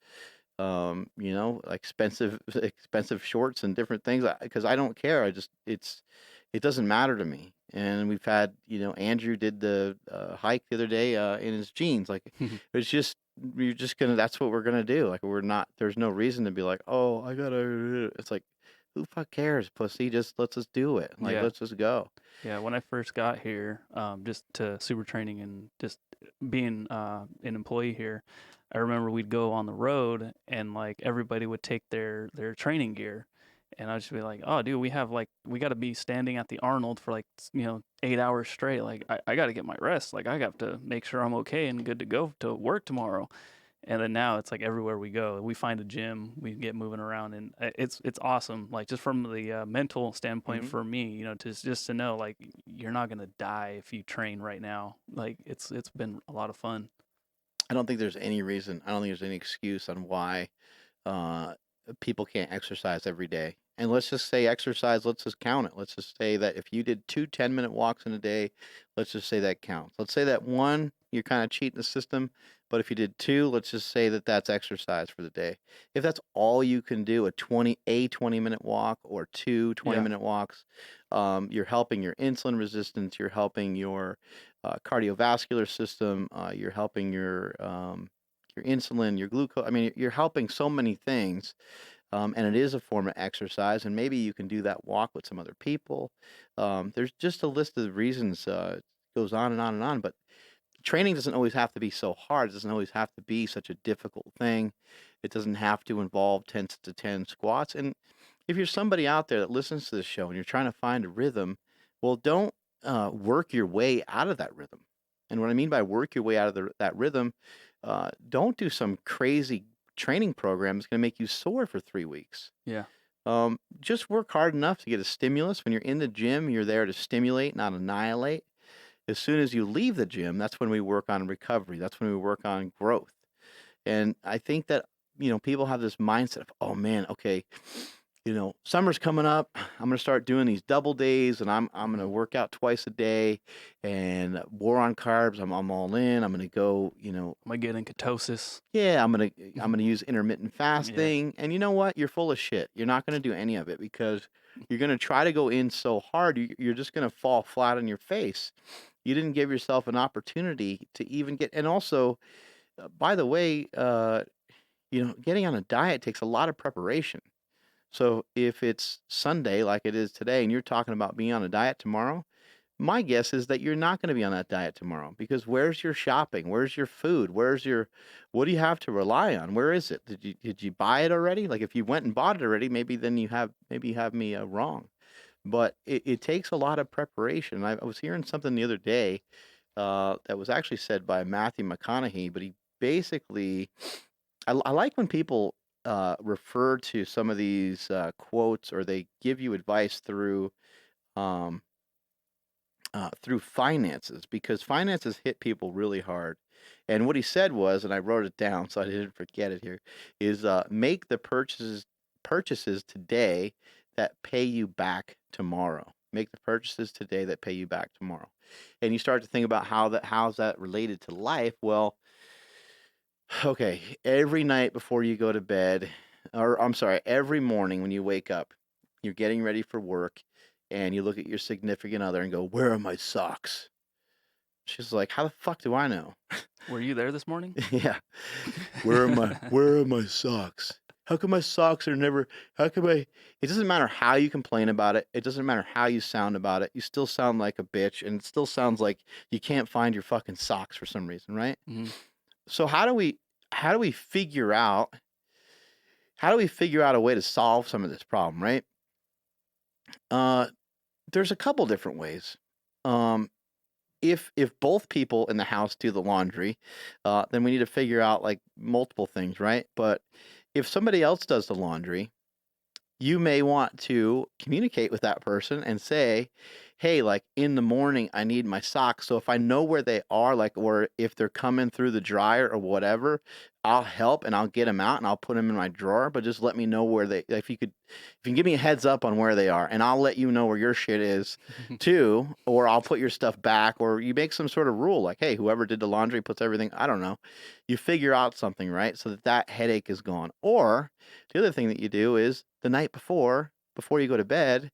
expensive shorts and different things, because I don't care. It doesn't matter to me. And we've had, Andrew did the hike the other day in his jeans. Like, it's just, that's what we're gonna do. Like, there's no reason to be like, oh, I gotta. It's like, who fuck cares, pussy? Let's just do it. Like, Yeah. let's just go. Yeah, when I first got here, just to super training and just being an employee here, I remember we'd go on the road and like everybody would take their training gear, and I'd just be like, "Oh, dude, we got to be standing at the Arnold for 8 hours straight. Like I got to get my rest. Like I got to make sure I'm okay and good to go to work tomorrow." And then now it's like everywhere we go, we find a gym, we get moving around, and it's awesome. Like just from the mental standpoint for me, just to know like you're not gonna die if you train right now. Like it's been a lot of fun. I don't think there's any reason. I don't think there's any excuse on why uh, people can't exercise every day. And let's just say exercise, let's just count it. Let's just say that if you did 2 10-minute walks in a day, let's just say that counts. Let's say that one, you're kind of cheating the system. But if you did two, let's just say that that's exercise for the day. If that's all you can do, a 20-minute walk or two 20-minute walks, you're helping your insulin resistance, you're helping your cardiovascular system, you're helping your insulin, your glucose. I mean, you're helping so many things, and it is a form of exercise. And maybe you can do that walk with some other people. There's just a list of reasons. Goes on and on and on. But training doesn't always have to be so hard. It doesn't always have to be such a difficult thing. It doesn't have to involve 10 squats. And if you're somebody out there that listens to this show and you're trying to find a rhythm, well, don't work your way out of that rhythm. And what I mean by work your way out of that rhythm, don't do some crazy training program that's going to make you sore for 3 weeks. Yeah. Just work hard enough to get a stimulus. When you're in the gym, you're there to stimulate, not annihilate. As soon as you leave the gym, that's when we work on recovery. That's when we work on growth. And I think that, people have this mindset of, oh man, okay, summer's coming up. I'm going to start doing these double days, and I'm going to work out twice a day, and war on carbs. I'm all in. I'm going to go, I might get in ketosis. yeah, I'm going to use intermittent fasting. And you know what? You're full of shit. You're not going to do any of it, because you're going to try to go in so hard, you're just going to fall flat on your face. You didn't give yourself an opportunity to even get. And also, by the way, getting on a diet takes a lot of preparation. So if it's Sunday like it is today, and you're talking about being on a diet tomorrow, my guess is that you're not going to be on that diet tomorrow, because where's your shopping? Where's your food? What do you have to rely on? Where is it? Did you buy it already? Like, if you went and bought it already, maybe you have me wrong. But it takes a lot of preparation. I was hearing something the other day that was actually said by Matthew McConaughey, but he basically, I like when people refer to some of these quotes, or they give you advice um, through finances, because finances hit people really hard. And what he said was, and I wrote it down so I didn't forget it here, is make the purchases today that pay you back tomorrow. Make the purchases today that pay you back tomorrow. And you start to think about how's that related to life. Well, okay, every night before you go to bed, or I'm sorry, every morning when you wake up, you're getting ready for work, and you look at your significant other and go, "Where are my socks?" She's like, "How the fuck do I know?" Were you there this morning? Yeah. Where are my socks? How come my socks are never how come I it doesn't matter how you complain about it. It doesn't matter how you sound about it. You still sound like a bitch, and it still sounds like you can't find your fucking socks for some reason, right? Hmm. So how do we figure out a way to solve some of this problem, right? Uh there's a couple different ways. Um if both people in the house do the laundry, then we need to figure out like multiple things, right? But if somebody else does the laundry, you may want to communicate with that person and say, "Hey, like in the morning, I need my socks. So if I know where they are, like, or if they're coming through the dryer or whatever, I'll help and I'll get them out and I'll put them in my drawer. But just let me know where they, if you can give me a heads up on where they are, and I'll let you know where your shit is too, or I'll put your stuff back, or you make some sort of rule like, hey, whoever did the laundry puts everything, I don't know. You figure out something, right? So that that headache is gone. Or the other thing that you do is the night before you go to bed,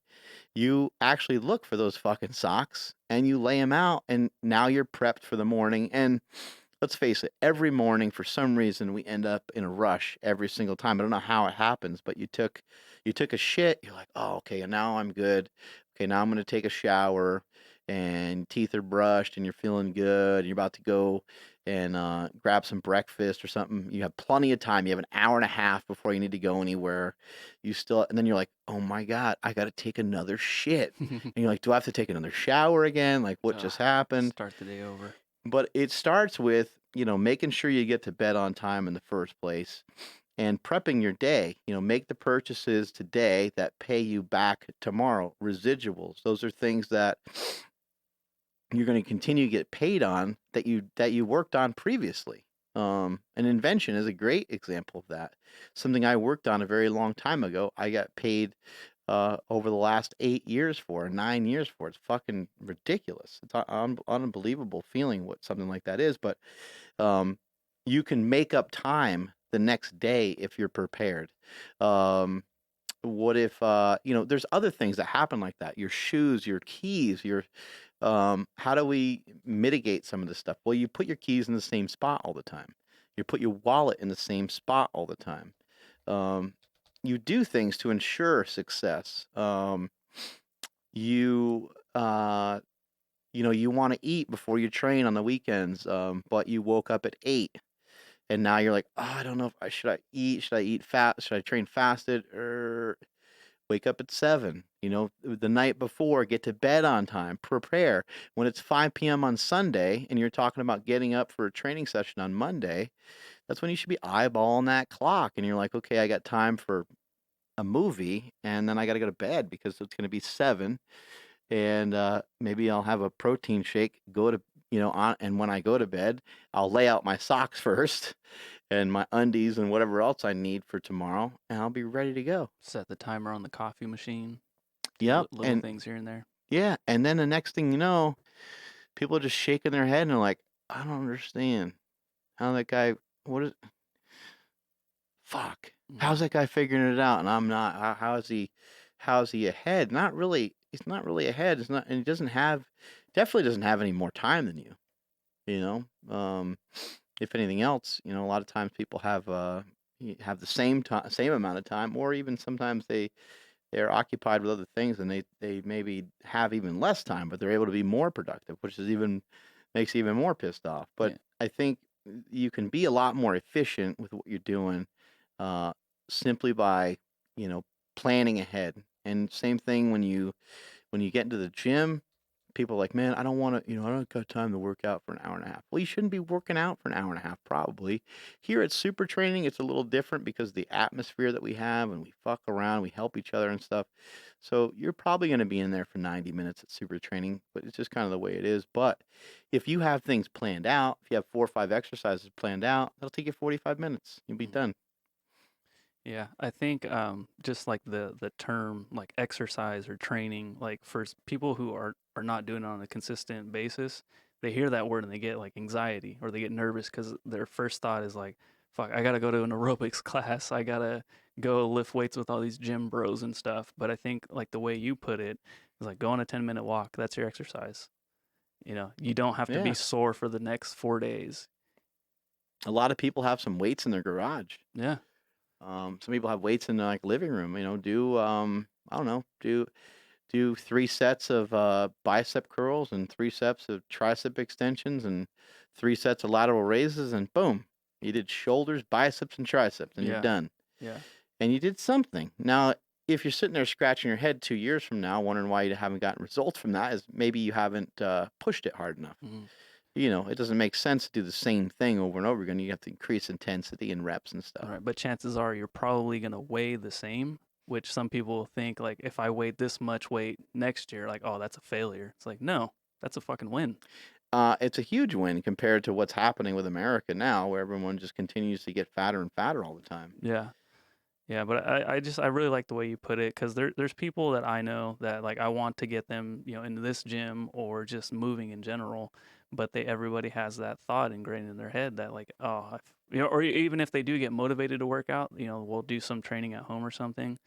you actually look for those fucking socks and you lay them out, and now you're prepped for the morning. And let's face it, every morning for some reason we end up in a rush every single time. I don't know how it happens, but you took a shit, you're like, "Oh, okay, and now I'm good. Okay, now I'm going to take a shower and teeth are brushed and you're feeling good and you're about to go and grab some breakfast or something. You have plenty of time. You have an hour and a half before you need to go anywhere. You still, and then you're like, oh my God, I got to take another shit. And you're like, do I have to take another shower again? Like, what just happened? Start the day over. But it starts with, making sure you get to bed on time in the first place and prepping your day. Make the purchases today that pay you back tomorrow. Residuals. Those are things that you're going to continue to get paid on that you worked on previously. An invention is a great example of that. Something I worked on a very long time ago. I got paid over the last 8 years for, 9 years for. It's fucking ridiculous. It's an unbelievable feeling what something like that is. But you can make up time the next day if you're prepared. What if there's other things that happen like that? Your shoes, your keys, your how do we mitigate some of this stuff? Well, you put your keys in the same spot all the time. You put your wallet in the same spot all the time. Um, you do things to ensure success. You you want to eat before you train on the weekends, but you woke up at 8, and now you're like, oh, I don't know if I should I eat. Should I eat fat? Should I train fasted? Or wake up at 7, the night before, get to bed on time, prepare. When it's 5 p.m. on Sunday and you're talking about getting up for a training session on Monday, that's when you should be eyeballing that clock. And you're like, okay, I got time for a movie, and then I got to go to bed because it's going to be 7. And maybe I'll have a protein shake, go to, and when I go to bed, I'll lay out my socks first and my undies and whatever else I need for tomorrow, and I'll be ready to go. Set the timer on the coffee machine. Yep. Little And things here and there. yeah, and then the next thing you know, people are just shaking their head and they're like, I don't understand how that guy, what is, fuck, how's that guy figuring it out? And I'm not, how is he ahead? Not really, he's not really ahead. It's not, and he definitely doesn't have any more time than you know? If anything else, a lot of times people have the same time, same amount of time, or even sometimes they're occupied with other things and they maybe have even less time, but they're able to be more productive, which is makes you even more pissed off. But Yeah. I think you can be a lot more efficient with what you're doing, uh, simply by, planning ahead. And same thing when you get into the gym, people are like, man, I don't want to, I don't got time to work out for an hour and a half. Well, you shouldn't be working out for an hour and a half, probably. Here at Super Training, it's a little different because of the atmosphere that we have, and we fuck around, we help each other and stuff. So you're probably going to be in there for 90 minutes at Super Training, but it's just kind of the way it is. But if you have things planned out, if you have 4 or 5 exercises planned out, that'll take you 45 minutes. You'll be done. Yeah, I think just like the term like exercise or training, like for people who are not doing it on a consistent basis, they hear that word and they get like anxiety or they get nervous because their first thought is like, "Fuck, I gotta go to an aerobics class. I gotta go lift weights with all these gym bros and stuff. But I think like the way you put it is like go on a 10-minute walk. That's your exercise. You don't have to be Yeah. sore for the next 4 days. A lot of people have some weights in their garage. Yeah. Some people have weights in their like living room. Do I don't know, do 3 sets of bicep curls and 3 sets of tricep extensions and 3 sets of lateral raises, and boom, you did shoulders, biceps, and triceps, and you're Yeah. done. Yeah. And you did something. Now, if you're sitting there scratching your head 2 years from now, wondering why you haven't gotten results from that, is maybe you haven't pushed it hard enough. Mhm. It doesn't make sense to do the same thing over and over again. You have to increase intensity and reps and stuff. Right. But chances are you're probably going to weigh the same, which some people think like if I weighed this much weight next year, like, oh, that's a failure. It's like, no, that's a fucking win. It's a huge win compared to what's happening with America now, where everyone just continues to get fatter and fatter all the time. Yeah. Yeah, but I really like the way you put it, because there's people that I know that like I want to get them into this gym or just moving in general, but everybody has that thought ingrained in their head that like, oh, or even if they do get motivated to work out, we'll do some training at home or something,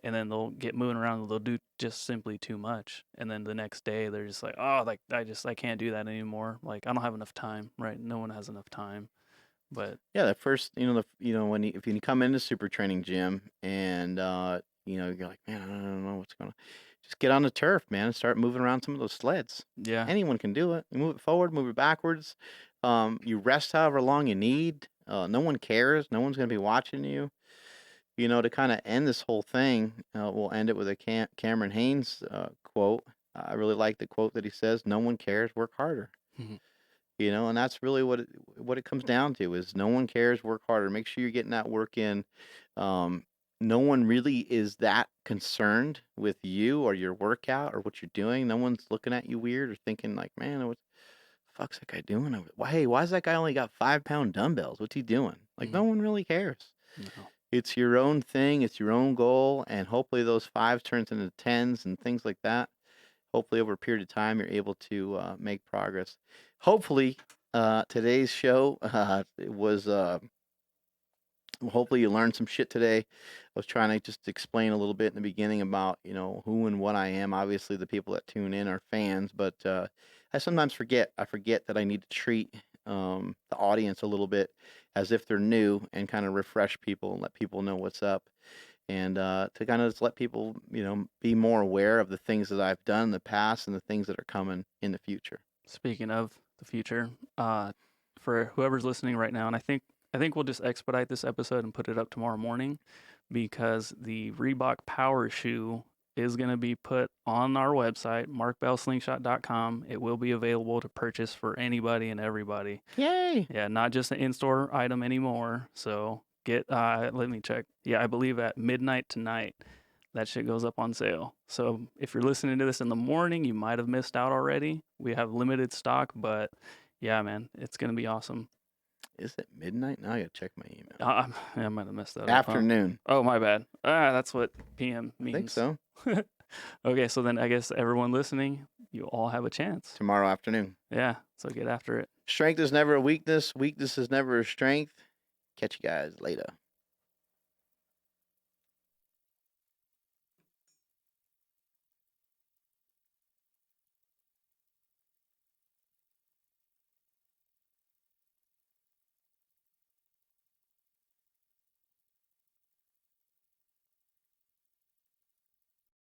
and then they'll get moving around and they'll do just simply too much, and then the next day they're just like, oh, like I can't do that anymore, like I don't have enough time, right? No one has enough time. But yeah, the first, if you come into super training gym and you're like, man, I don't know what's going on. Just get on the turf, man, and start moving around some of those sleds. yeah. Anyone can do it. You move it forward, move it backwards. You rest however long you need. No one cares. No one's going to be watching you. To kind of end this whole thing, we'll end it with a Cameron Haynes quote. I really like the quote that he says, "No one cares. Work harder." Mhm. And that's really what it comes down to is no one cares, work harder. Make sure you're getting that work in. No one really is that concerned with you or your workout or what you're doing. No one's looking at you weird or thinking like, man, what the fuck's that guy doing? Hey, why is that guy only got 5-pound dumbbells? What's he doing? Like, no one really cares. No. It's your own thing. It's your own goal. And hopefully those 5s turns into 10s and things like that. Hopefully over a period of time, you're able to make progress. Hopefully today's show was, hopefully you learned some shit today. I was trying to just explain a little bit in the beginning about, who and what I am. Obviously the people that tune in are fans, but I sometimes forget. I forget that I need to treat the audience a little bit as if they're new and kind of refresh people and let people know what's up. And to kind of just let people, be more aware of the things that I've done in the past and the things that are coming in the future. Speaking of the future, for whoever's listening right now, and I think we'll just expedite this episode and put it up tomorrow morning, because the Reebok Power Shoe is going to be put on our website, markbellslingshot.com. It will be available to purchase for anybody and everybody. Yay! Yeah, not just an in-store item anymore. So let me check. Yeah, I believe at midnight tonight, that shit goes up on sale. So if you're listening to this in the morning, you might have missed out already. We have limited stock, but yeah, man, it's going to be awesome. Is it midnight? Now I gotta check my email. I might have messed that up. Afternoon. Oh, my bad. That's what PM means. I think so. Okay, so then I guess everyone listening, you all have a chance. Tomorrow afternoon. Yeah, so get after it. Strength is never a weakness. Weakness is never a strength. Catch you guys later.